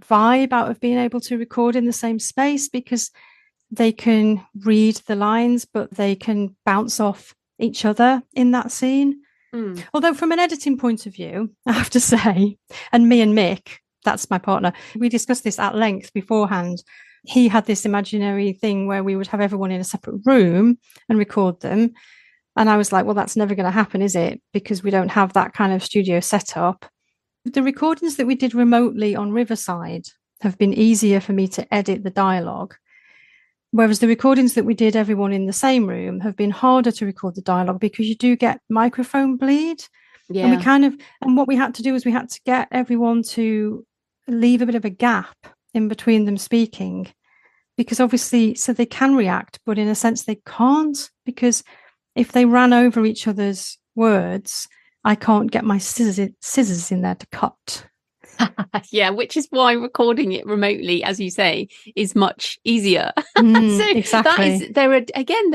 vibe out of being able to record in the same space, because they can read the lines, but they can bounce off each other in that scene. Although from an editing point of view, I have to say, and me and Mick, that's my partner, we discussed this at length beforehand. He had this imaginary thing where we would have everyone in a separate room and record them. And I was like, well, that's never going to happen, is it? Because we don't have that kind of studio setup. The recordings that we did remotely on Riverside have been easier for me to edit the dialogue. Whereas the recordings that we did everyone in the same room have been harder to record the dialogue, because you do get microphone bleed. Yeah. And what we had to do is we had to get everyone to leave a bit of a gap in between them speaking, because obviously, so they can react, but in a sense they can't, because if they ran over each other's words, I can't get my scissors in there to cut. Yeah, which is why recording it remotely, as you say, is much easier. So exactly. there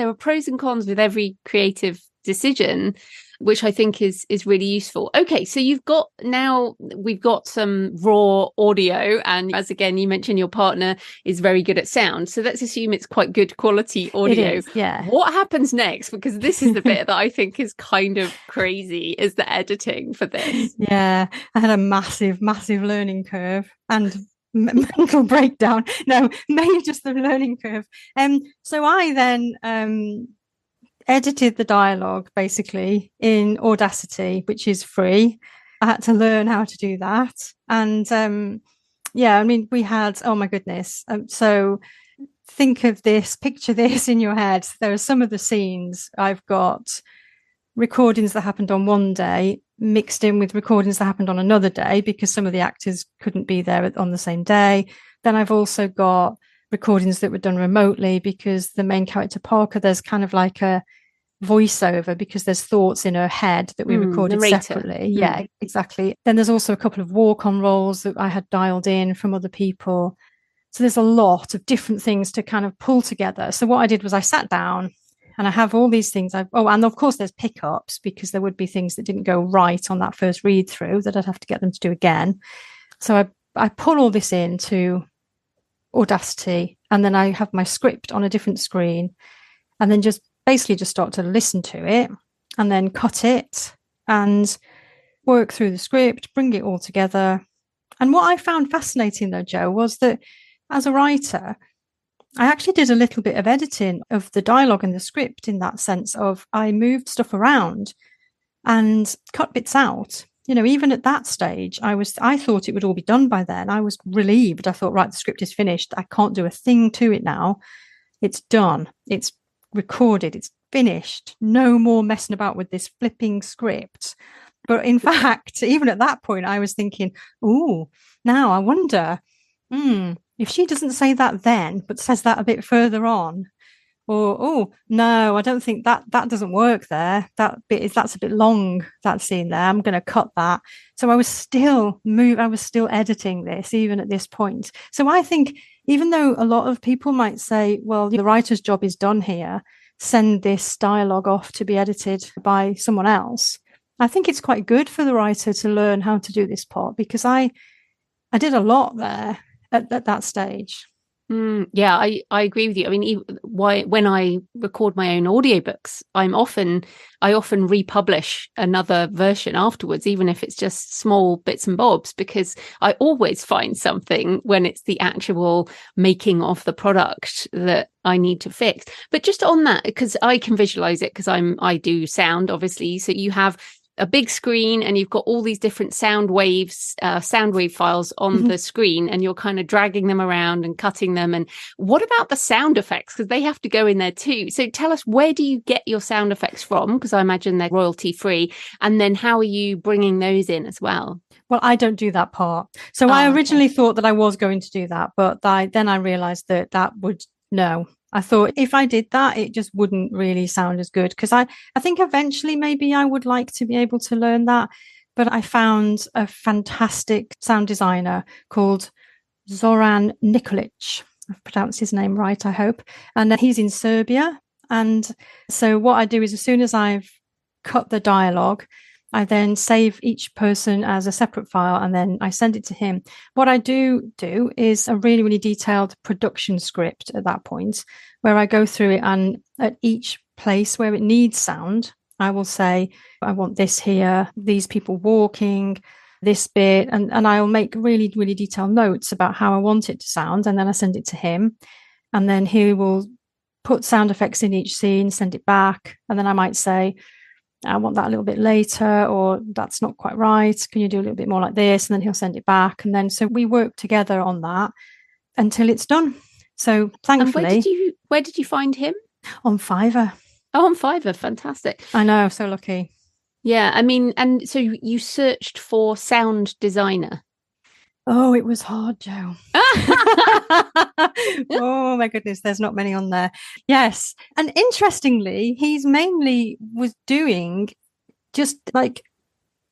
are pros and cons with every creative decision, which I think is really useful. Okay, so we've got some raw audio, and as again you mentioned, your partner is very good at sound, so let's assume it's quite good quality audio. It is, yeah. What happens next? Because this is the bit that I think is kind of crazy, is the editing for this. Yeah, I had a massive learning curve and mental breakdown. No, mainly just the learning curve. So I then edited the dialogue basically in Audacity, which is free. I had to learn how to do that. And yeah, I mean, we had, oh my goodness. So picture this in your head. There are some of the scenes I've got recordings that happened on one day mixed in with recordings that happened on another day, because some of the actors couldn't be there on the same day. Then I've also got recordings that were done remotely, because the main character Parker, there's kind of like a voiceover, because there's thoughts in her head that we recorded separately. Yeah, exactly. Then there's also a couple of walk-on roles that I had dialed in from other people. So there's a lot of different things to kind of pull together. So what I did was I sat down and I have all these things. And of course there's pickups, because there would be things that didn't go right on that first read through that I'd have to get them to do again. So I pull all this into Audacity, and then I have my script on a different screen, and then just start to listen to it, and then cut it and work through the script, bring it all together. And what I found fascinating though, Jo, was that as a writer, I actually did a little bit of editing of the dialogue and the script, in that sense of I moved stuff around and cut bits out. You know, even at that stage, I thought it would all be done by then. I was relieved. I thought, right, the script is finished. I can't do a thing to it now. It's done. It's recorded. It's finished. No more messing about with this flipping script. But in fact, even at that point, I was thinking, oh, now I wonder, if she doesn't say that then, but says that a bit further on, or, oh, no, I don't think that doesn't work there. That's a bit long, that scene there. I'm going to cut that. So I was still editing this even at this point. So I think, even though a lot of people might say, well, the writer's job is done here, send this dialogue off to be edited by someone else, I think it's quite good for the writer to learn how to do this part, because I did a lot there at that stage. Yeah, I agree with you. I mean, when I record my own audiobooks, I often republish another version afterwards, even if it's just small bits and bobs, because I always find something when it's the actual making of the product that I need to fix. But just on that, because I can visualize it, because I do sound, obviously. So you have a big screen and you've got all these different sound wave files on the screen, and you're kind of dragging them around and cutting them. And what about the sound effects? Because they have to go in there too. So tell us, where do you get your sound effects from? Because I imagine they're royalty free. And then how are you bringing those in as well? Well, I don't do that part. So I originally thought that I was going to do that, but then I realized that I thought if I did that, it just wouldn't really sound as good, because I think eventually maybe I would like to be able to learn that. But I found a fantastic sound designer called Zoran Nikolic. I've pronounced his name right, I hope. And he's in Serbia. And so what I do is, as soon as I've cut the dialogue, I then save each person as a separate file, and then I send it to him. What I do is a really, really detailed production script at that point, where I go through it, and at each place where it needs sound, I will say, I want this here, these people walking, this bit, and I'll make really, really detailed notes about how I want it to sound, and then I send it to him, and then he will put sound effects in each scene, send it back, and then I might say, I want that a little bit later, or that's not quite right. Can you do a little bit more like this? And then he'll send it back. And then so we work together on that until it's done. So thankfully. And where did you find him? On Fiverr. Oh, on Fiverr. Fantastic. I know. So lucky. Yeah. I mean, and so you searched for sound designer. Oh, it was hard, Jo. Oh my goodness, there's not many on there. Yes. And interestingly, he's mainly was doing just like,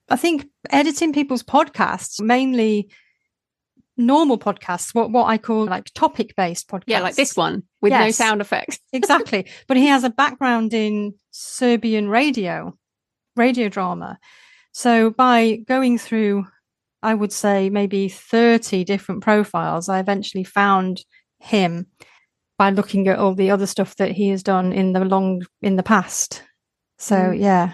I think, editing people's podcasts, mainly normal podcasts, what I call like topic-based podcasts. Yeah, like this one with no sound effects. Exactly. But he has a background in Serbian radio drama. So by going through, I would say, maybe 30 different profiles, I eventually found him by looking at all the other stuff that he has done in the past. So yeah.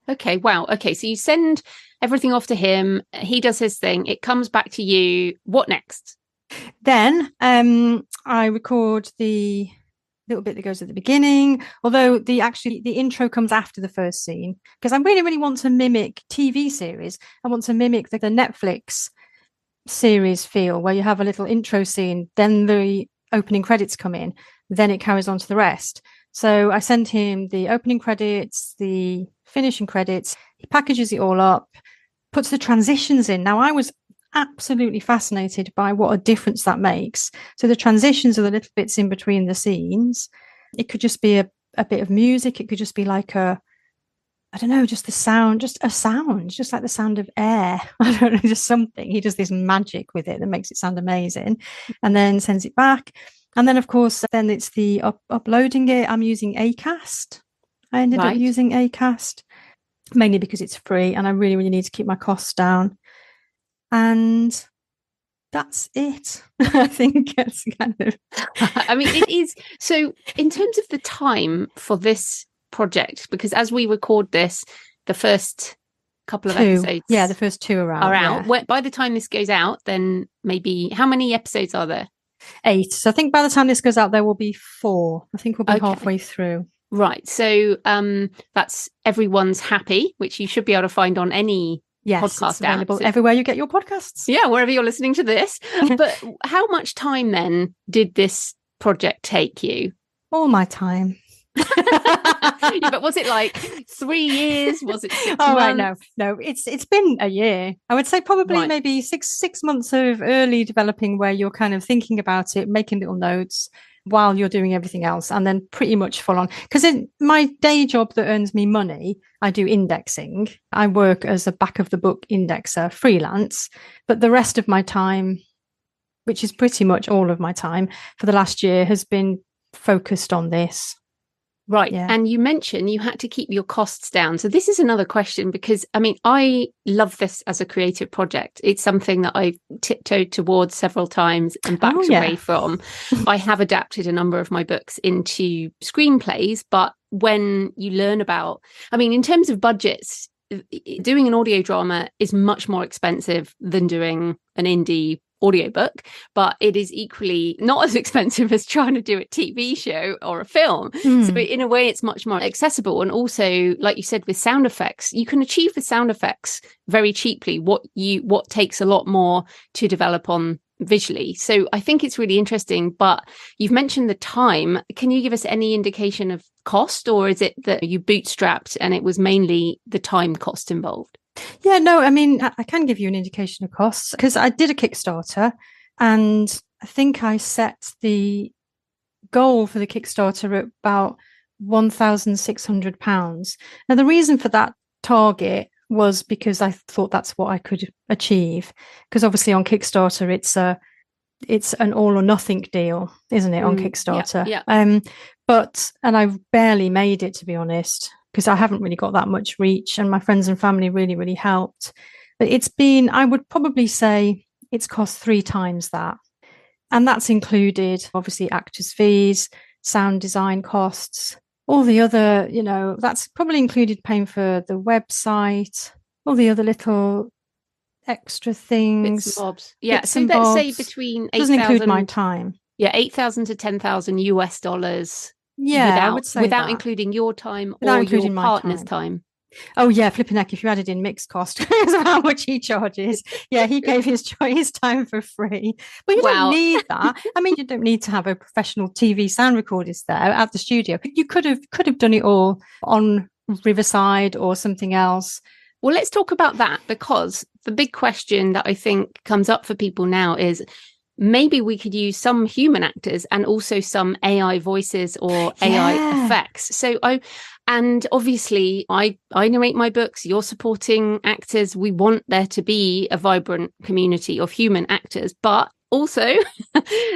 Okay. Wow. Okay. So you send everything off to him. He does his thing. It comes back to you. What next? Then I record the little bit that goes at the beginning, although the intro comes after the first scene, because I really, really want to mimic TV series. I want to mimic the Netflix series feel, where you have a little intro scene, then the opening credits come in, then it carries on to the rest. So I send him the opening credits, the finishing credits, he packages it all up, puts the transitions in. Now, I was absolutely fascinated by what a difference that makes. So the transitions are the little bits in between the scenes. It could just be a bit of music. It could just be like I don't know, just the sound, just a sound, just like the sound of air. I don't know, just something. He does this magic with it that makes it sound amazing, and then sends it back. And then, of course, then it's the uploading it. I'm using Acast. I ended up using Acast, mainly because it's free and I really, really need to keep my costs down. And that's it. I think it's kind of. I mean, it is. So in terms of the time for this project, because as we record this, the first couple of episodes. Yeah, the first two are out. Yeah. By the time this goes out, then maybe, how many episodes are there? 8. So I think by the time this goes out, there will be 4. I think we'll be halfway through. Right. So that's Everyone's Happy, which you should be able to find on any podcast it's available app. everywhere you get your podcasts. Yeah, wherever you're listening to this. But how much time then did this project take you? All my time. Yeah, but was it like 3 years? Was it 6 months? Right, no. It's been a year. I would say probably maybe six months of early developing, where you're kind of thinking about it, making little notes while you're doing everything else, and then pretty much full on. Because in my day job that earns me money, I do indexing. I work as a back of the book indexer, freelance, but the rest of my time, which is pretty much all of my time for the last year, has been focused on this. Right. Yeah. And you mentioned you had to keep your costs down. So this is another question, because I mean, I love this as a creative project. It's something that I've tiptoed towards several times and backed away from. I have adapted a number of my books into screenplays, but when you learn about, I mean, in terms of budgets, doing an audio drama is much more expensive than doing an indie audiobook, but it is equally not as expensive as trying to do a TV show or a film. So in a way, it's much more accessible. And also, like you said, with sound effects, you can achieve with sound effects very cheaply what takes a lot more to develop on visually. So I think it's really interesting. But you've mentioned the time. Can you give us any indication of cost, or is it that you bootstrapped and it was mainly the time cost involved? Yeah, no, I mean, I can give you an indication of costs, because I did a Kickstarter, and I think I set the goal for the Kickstarter at about £1,600. Now, the reason for that target was because I thought that's what I could achieve. Because obviously on Kickstarter, it's an all or nothing deal, isn't it, on Kickstarter? Yeah. And I barely made it, to be honest, because I haven't really got that much reach, and my friends and family really, really helped. But I would probably say it's cost 3 times that. And that's included, obviously, actors' fees, sound design costs, all the other, that's probably included paying for the website, all the other little extra things. Bits and bobs. Yeah. Bits so and let's bobs. say between 8,000. Doesn't include my time. Yeah, 8,000 to 10,000 US dollars. Yeah, I would say without that. including your time Without or including your my partner's time. Oh yeah, flipping heck, if you added in mixed cost, because of how much he charges. Yeah, he gave his time for free. But you don't need that. I mean, you don't need to have a professional TV sound recordist there at the studio. You could have done it all on Riverside or something else. Well, let's talk about that, because the big question that I think comes up for people now is, maybe we could use some human actors and also some AI voices or AI effects. And obviously I narrate my books, you're supporting actors. We want there to be a vibrant community of human actors, but also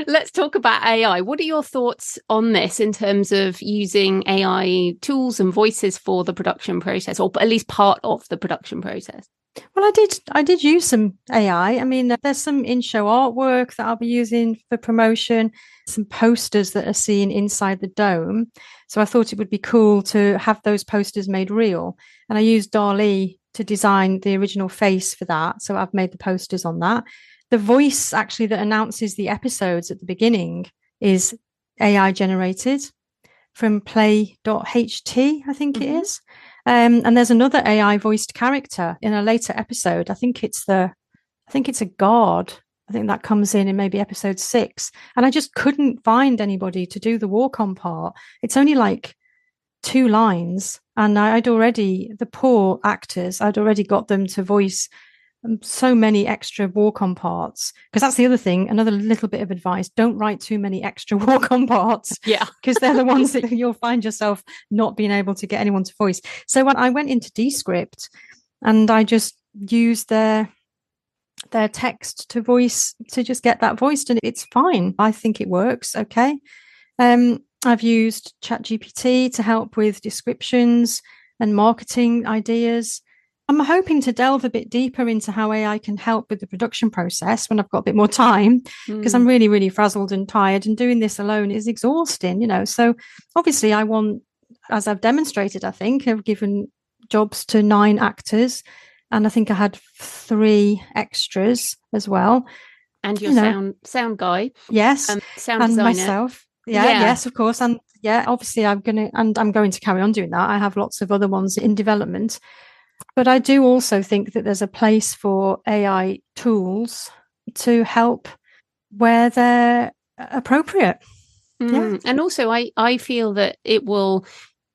let's talk about AI. What are your thoughts on this in terms of using AI tools and voices for the production process, or at least part of the production process? Well, I did use some AI. I mean, there's some in-show artwork that I'll be using for promotion, some posters that are seen inside the dome. So I thought it would be cool to have those posters made real. And I used DALL-E to design the original face for that. So I've made the posters on that. The voice actually that announces the episodes at the beginning is AI generated from play.ht, I think it is. And there's another AI voiced character in a later episode. I think it's a guard. I think that comes in maybe episode 6. And I just couldn't find anybody to do the walk-on part. It's only like 2 lines. And the poor actors, I'd already got them to voice so many extra walk-on parts, because that's the other thing. Another little bit of advice: don't write too many extra walk-on parts, because they're the ones that you'll find yourself not being able to get anyone to voice. So when I went into Descript and I just used their text to voice, to just get that voiced, and it's fine. I think it works okay. I've used ChatGPT to help with descriptions and marketing ideas. I'm hoping to delve a bit deeper into how AI can help with the production process when I've got a bit more time, because I'm really, really frazzled and tired, and doing this alone is exhausting, So obviously I want, as I've demonstrated, I think I've given jobs to 9 actors, and I think I had 3 extras as well. And your sound guy. Yes. Sound and designer. Myself. Yes, of course. And obviously I'm going to carry on doing that. I have lots of other ones in development. But I do also think that there's a place for AI tools to help where they're appropriate. Yeah. And also I feel that it will,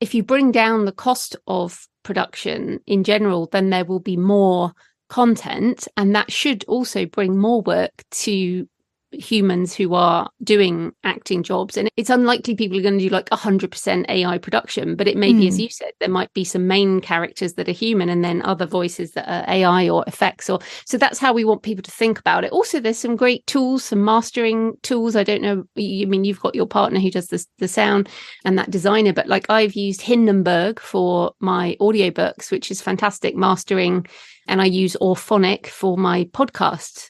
if you bring down the cost of production in general, then there will be more content, and that should also bring more work to humans who are doing acting jobs. And it's unlikely people are going to do like 100% AI production, but it may be, as you said, there might be some main characters that are human and then other voices that are AI or effects. So that's how we want people to think about it. Also, there's some great tools, some mastering tools. I don't know, I mean, you've got your partner who does the sound and that designer, but like I've used Hindenburg for my audiobooks, which is fantastic mastering, and I use Orphonic for my podcast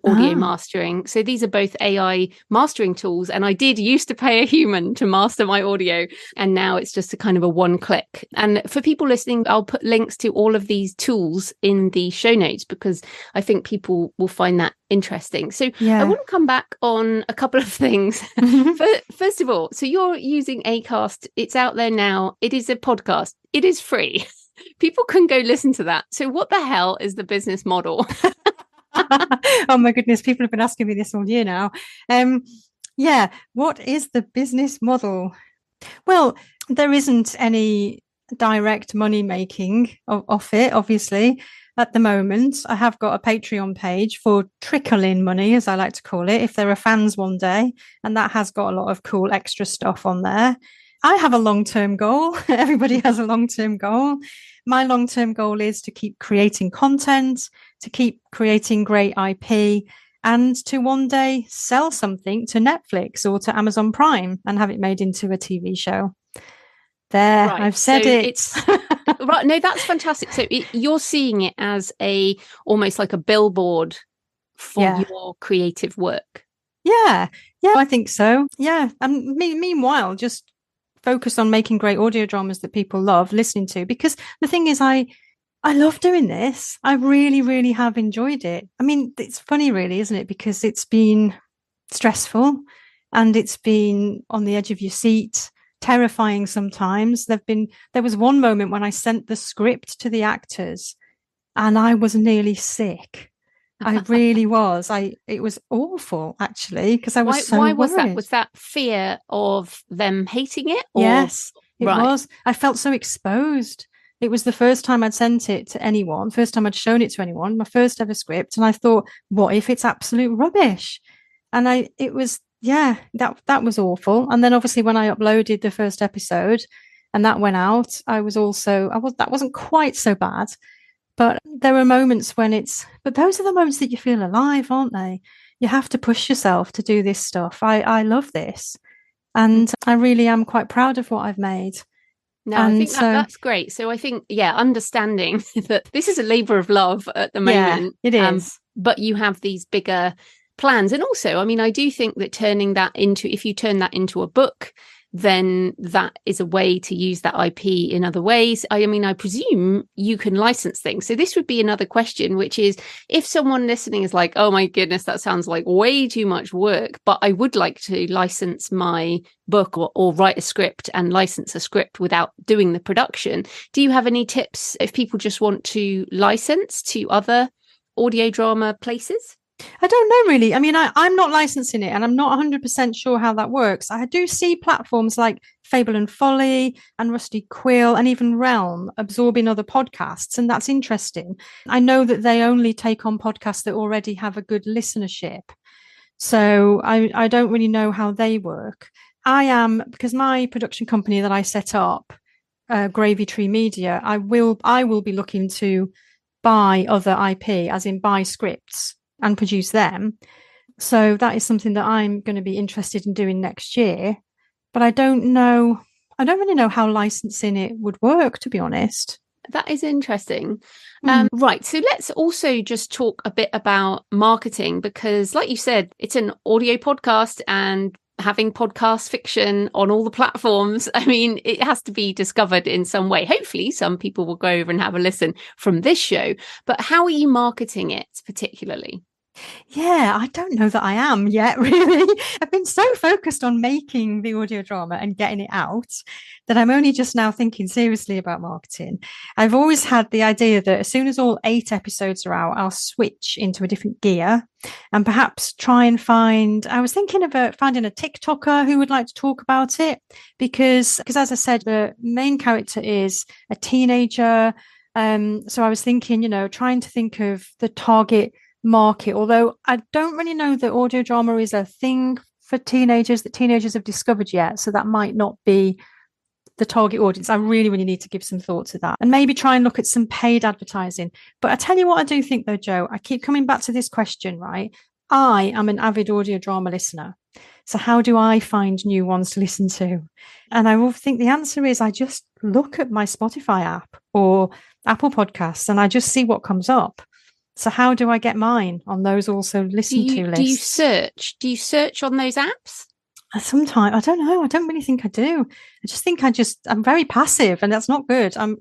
audio mastering. So these are both AI mastering tools, and I did used to pay a human to master my audio, and now it's just a kind of a one click. And for people listening, I'll put links to all of these tools in the show notes, because I think people will find that interesting. So I want to come back on a couple of things. First of all, so you're using Acast. It's out there now. It is a podcast. It is free. People can go listen to that. So what the hell is the business model? Oh my goodness, people have been asking me this all year now. What is the business model? Well, there isn't any direct money making off it, obviously. at the moment. I have got a Patreon page for trickle-in money, as I like to call it, if there are fans one day. And that has got a lot of cool extra stuff on there. I have a long-term goal. Everybody has a long-term goal. My long-term goal is to keep creating content, to keep creating great IP, and to one day sell something to Netflix or to Amazon Prime and have it made into a TV show. There, right. I've said it. Right. No, that's fantastic. So you're seeing it as almost like a billboard for your creative work. Yeah, I think so. Yeah. And meanwhile, just focus on making great audio dramas that people love listening to, because the thing is, I love doing this. I really, really have enjoyed it. I mean, it's funny, really, isn't it? Because it's been stressful and it's been on the edge of your seat, terrifying sometimes. There was one moment when I sent the script to the actors and I was nearly sick. I really was. It was awful, actually, because I was so worried. Why was that? Was that fear of them hating it? Or... Yes, it was. I felt so exposed. It was the first time I'd sent it to anyone, first time I'd shown it to anyone, my first ever script. And I thought, what if it's absolute rubbish? And that was awful. And then obviously when I uploaded the first episode and that went out, that wasn't quite so bad. But there are moments but those are the moments that you feel alive, aren't they? You have to push yourself to do this stuff. I love this. And I really am quite proud of what I've made. No, I think that's great. So I think, understanding that this is a labor of love at the moment. Yeah, it is. But you have these bigger plans. And also, I mean, I do think that if you turn that into a book, then that is a way to use that IP in other ways. I mean, I presume you can license things. So this would be another question, which is, if someone listening is like, oh my goodness, that sounds like way too much work, but I would like to license my book or write a script and license a script without doing the production. Do you have any tips if people just want to license to other audio drama places? I don't know, really. I mean, I'm not licensing it and I'm not 100% sure how that works. I do see platforms like Fable and Folly and Rusty Quill and even Realm absorbing other podcasts, and that's interesting. I know that they only take on podcasts that already have a good listenership. So I don't really know how they work. Because my production company that I set up, GravyTree Media, I will be looking to buy other IP, as in buy scripts and produce them. So that is something that I'm going to be interested in doing next year. But I don't really know how licensing it would work, to be honest. That is interesting. Right. So let's also just talk a bit about marketing, because like you said, it's an audio podcast, and having podcast fiction on all the platforms, I mean, it has to be discovered in some way. Hopefully some people will go over and have a listen from this show. But how are you marketing it particularly? Yeah, I don't know that I am yet, really. I've been so focused on making the audio drama and getting it out that I'm only just now thinking seriously about marketing. I've always had the idea that as soon as all 8 episodes are out, I'll switch into a different gear and perhaps try and I was thinking about finding a TikToker who would like to talk about it, because as I said, the main character is a teenager. So I was thinking, trying to think of the target market, although I don't really know that audio drama is a thing for teenagers that teenagers have discovered yet, so that might not be the target audience. I really, really need to give some thought to that and maybe try and look at some paid advertising. But I tell you what I do think though, Joe, I keep coming back to this question, right? I am an avid audio drama listener. So how do I find new ones to listen to? And I will think the answer is I just look at my Spotify app or Apple Podcasts and I just see what comes up. So how do I get mine on those also listened to lists? Do you search on those apps? Sometimes, I don't know. I don't really think I do. I just think I'm very passive, and that's not good. I'm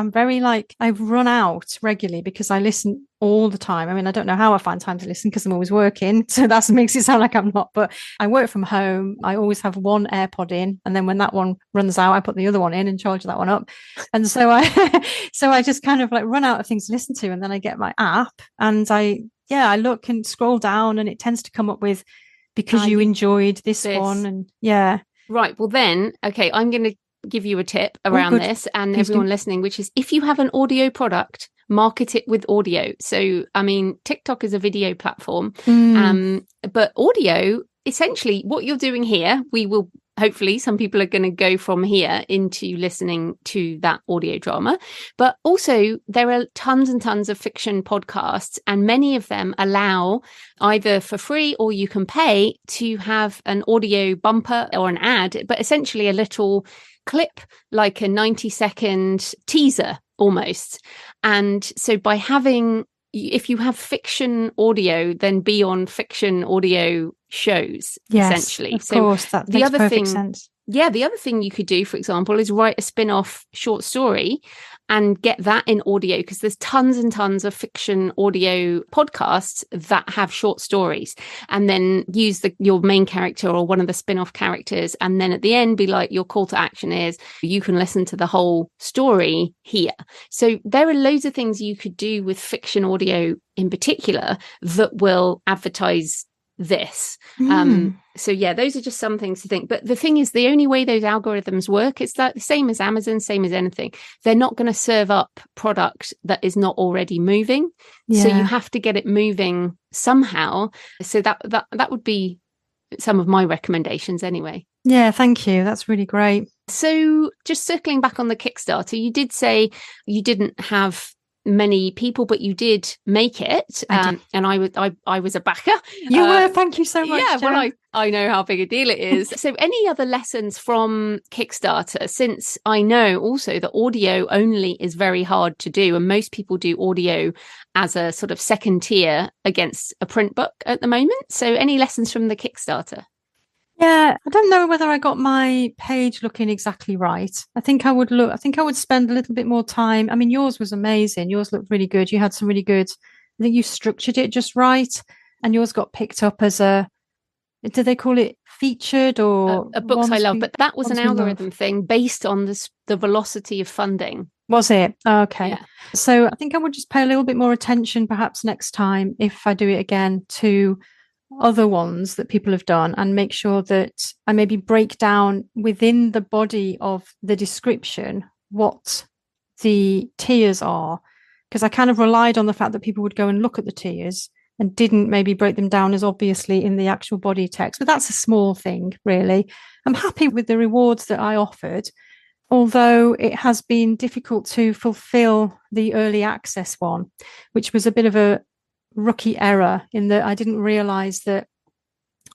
very I've run out regularly because I listen all the time. I mean, I don't know how I find time to listen because I'm always working. So that makes it sound like I'm not, but I work from home. I always have one AirPod in, and then when that one runs out, I put the other one in and charge that one up. And so I just kind of run out of things to listen to, and then I get my app and I look and scroll down, and it tends to come up with, because you enjoyed this one. And right, well then, okay, I'm going to give you a tip around this, and everyone listening, which is, if you have an audio product, market it with audio. So, I mean, TikTok is a video platform, but audio, essentially what you're doing here, we will hopefully some people are going to go from here into listening to that audio drama. But also there are tons and tons of fiction podcasts, and many of them allow either for free or you can pay to have an audio bumper or an ad, but essentially a little clip, like a 90-second teaser almost. And so by having, if you have fiction audio, then be on fiction audio shows, essentially. Of course, that makes perfect sense. Yeah, the other thing you could do, for example, is write a spin-off short story and get that in audio, because there's tons and tons of fiction audio podcasts that have short stories, and then use your main character or one of the spin-off characters, and then at the end be like, your call to action is you can listen to the whole story here. So there are loads of things you could do with fiction audio in particular that will advertise this. So yeah, those are just some things to think. But the thing is, the only way those algorithms work, it's like the same as Amazon, same as anything. They're not going to serve up product that is not already moving. So you have to get it moving somehow. So that would be some of my recommendations anyway. Yeah, thank you. That's really great. So just circling back on the Kickstarter, you did say you didn't have many people, but you did make it, and I was a backer. You were. Thank you so much. Yeah, Jen. well, I know how big a deal it is. So any other lessons from Kickstarter, since I know also that audio only is very hard to do, and most people do audio as a sort of second tier against a print book at the moment. So any lessons from the Kickstarter? Yeah, I don't know whether I got my page looking exactly right. I think I would spend a little bit more time. I mean, yours was amazing. Yours looked really good. You had some really good, I think you structured it just right. And yours got picked up as do they call it featured or a books I love? But that was an algorithm thing based on the velocity of funding. Was it? Okay. Yeah. So I think I would just pay a little bit more attention perhaps next time, if I do it again, to other ones that people have done, and make sure that I maybe break down within the body of the description what the tiers are, because I kind of relied on the fact that people would go and look at the tiers and didn't maybe break them down as obviously in the actual body text. But that's a small thing, really. I'm happy with the rewards that I offered, although it has been difficult to fulfill the early access one, which was a bit of a rookie error in that I didn't realize that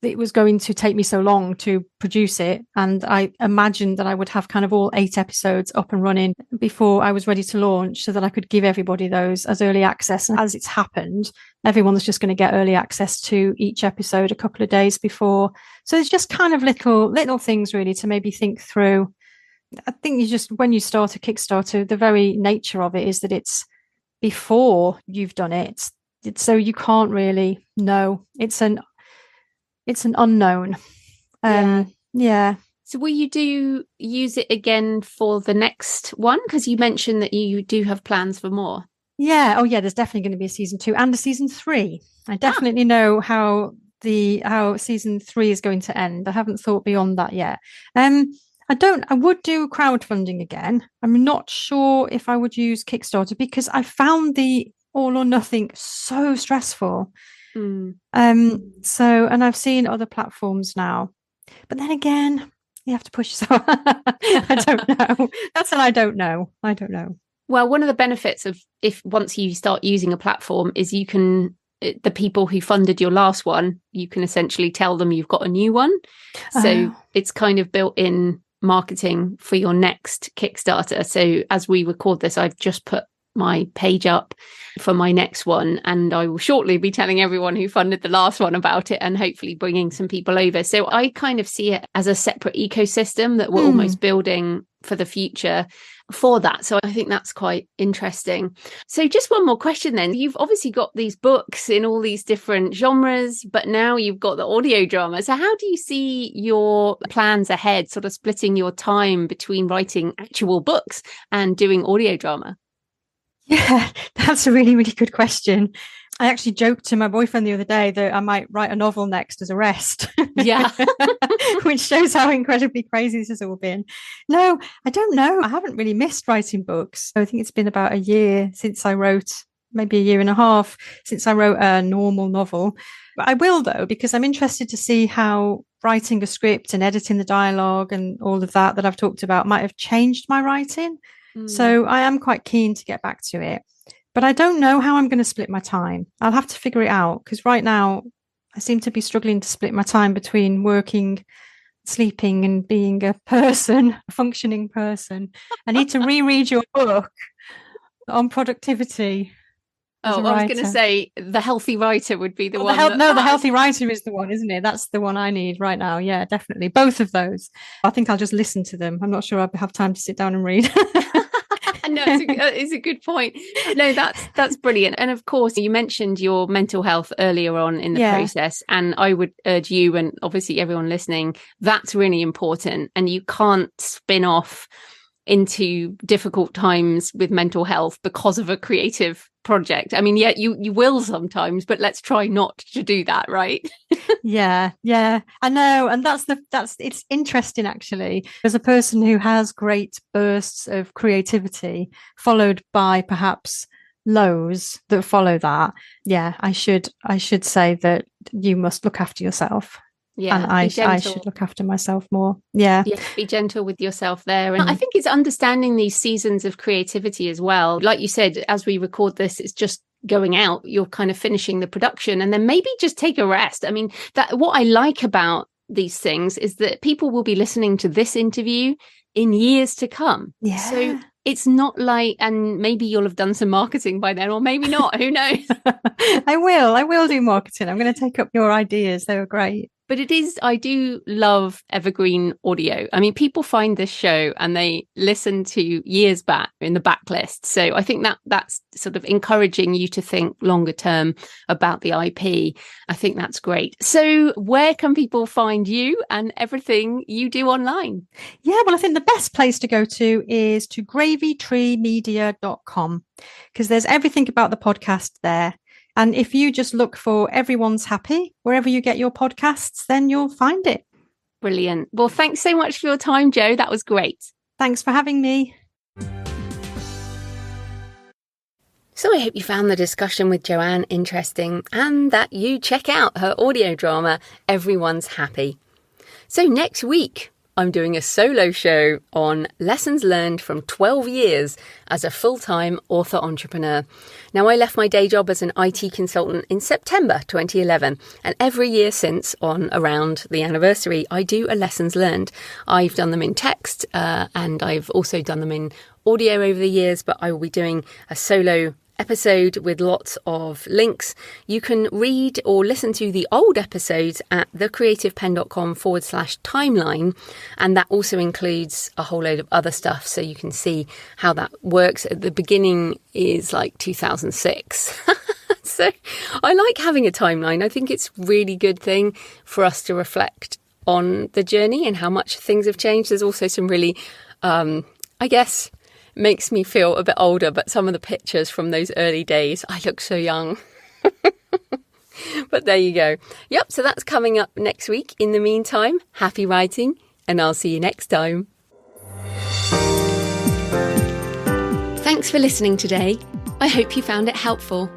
it was going to take me so long to produce it, and I imagined that I would have kind of all 8 episodes up and running before I was ready to launch, so that I could give everybody those as early access. And as it's happened, everyone's just going to get early access to each episode a couple of days before. So it's just kind of little things really to maybe think through. I think when you start a Kickstarter, the very nature of it is that it's before you've done it. So you can't really know. It's an unknown. Yeah. So will you use it again for the next one? Because you mentioned that you do have plans for more. Yeah. Oh yeah, there's definitely going to be a season 2 and a season 3. I definitely know how season 3 is going to end. I haven't thought beyond that yet. I would do crowdfunding again. I'm not sure if I would use Kickstarter, because I found the all or nothing so stressful. And I've seen other platforms now, but then again, you have to push yourself. I don't know. That's an I don't know. Well, one of the benefits of once you start using a platform is you can, the people who funded your last one, you can essentially tell them you've got a new one. So it's kind of built in marketing for your next Kickstarter. So as we record this, I've just put my page up for my next one, and I will shortly be telling everyone who funded the last one about it, and hopefully bringing some people over. So I kind of see it as a separate ecosystem that we're almost building for the future for that. So I think that's quite interesting. So just one more question then. You've obviously got these books in all these different genres, but now you've got the audio drama. So how do you see your plans ahead, sort of splitting your time between writing actual books and doing audio drama? Yeah, that's a really, really good question. I actually joked to my boyfriend the other day that I might write a novel next as a rest. Yeah. Which shows how incredibly crazy this has all been. No, I don't know. I haven't really missed writing books. I think it's been about a year since I wrote, maybe a year and a half since I wrote a normal novel. But I will, though, because I'm interested to see how writing a script and editing the dialogue and all of that I've talked about might have changed my writing. So I am quite keen to get back to it. But I don't know how I'm going to split my time. I'll have to figure it out, because right now I seem to be struggling to split my time between working, sleeping, and being a person, a functioning person. I need to reread your book on productivity. Oh, I was going to say The Healthy Writer would be the one. The Healthy Writer is the one, isn't it? That's the one I need right now. Yeah, definitely. Both of those. I think I'll just listen to them. I'm not sure I'll have time to sit down and read. No, it's a good point. No, that's brilliant. And of course, you mentioned your mental health earlier on in the process. And I would urge you, and obviously everyone listening, that's really important. And you can't spin off into difficult times with mental health because of a creative project. I mean, yeah, you will sometimes, but let's try not to do that, right? Yeah, I know. And that's it's interesting, actually, as a person who has great bursts of creativity followed by perhaps lows that follow that. Yeah, I should say that you must look after yourself. Yeah, and I should look after myself more. Yeah, be gentle with yourself there. And I think it's understanding these seasons of creativity as well. Like you said, as we record this, it's just going out. You're kind of finishing the production, and then maybe just take a rest. I mean, that what I like about these things is that people will be listening to this interview in years to come. Yeah. So it's not like, and maybe you'll have done some marketing by then, or maybe not. Who knows? I will do marketing. I'm going to take up your ideas. They were great. But I do love evergreen audio. I mean, people find this show and they listen to years back in the backlist. So I think that's sort of encouraging you to think longer term about the IP. I think that's great. So where can people find you and everything you do online? Yeah, well, I think the best place to go to is to GravyTreeMedia.com, because there's everything about the podcast there. And if you just look for Everyone's Happy, wherever you get your podcasts, then you'll find it. Brilliant. Well, thanks so much for your time, Jo. That was great. Thanks for having me. So I hope you found the discussion with Joanne interesting and that you check out her audio drama, Everyone's Happy. So next week, I'm doing a solo show on lessons learned from 12 years as a full-time author entrepreneur. Now, I left my day job as an IT consultant in September 2011, and every year since, on around the anniversary, I do a lessons learned. I've done them in text, and I've also done them in audio over the years, but I will be doing a solo episode with lots of links. You can read or listen to the old episodes at thecreativepenn.com/timeline, and that also includes a whole load of other stuff, so you can see how that works. At the beginning is like 2006. So I like having a timeline. I think it's a really good thing for us to reflect on the journey and how much things have changed. There's also some really, I guess, makes me feel a bit older, but some of the pictures from those early days, I look so young. But there you go. Yep, so that's coming up next week. In the meantime, happy writing, and I'll see you next time. Thanks for listening today. I hope you found it helpful.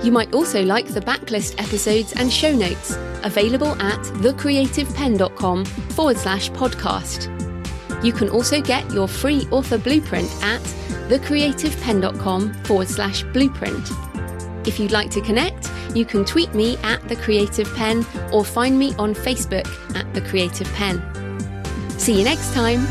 You might also like the backlist episodes and show notes, available at thecreativepenn.com/podcast. You can also get your free author blueprint at thecreativepenn.com/blueprint. If you'd like to connect, you can tweet me at The Creative Penn or find me on Facebook at The Creative Penn. See you next time.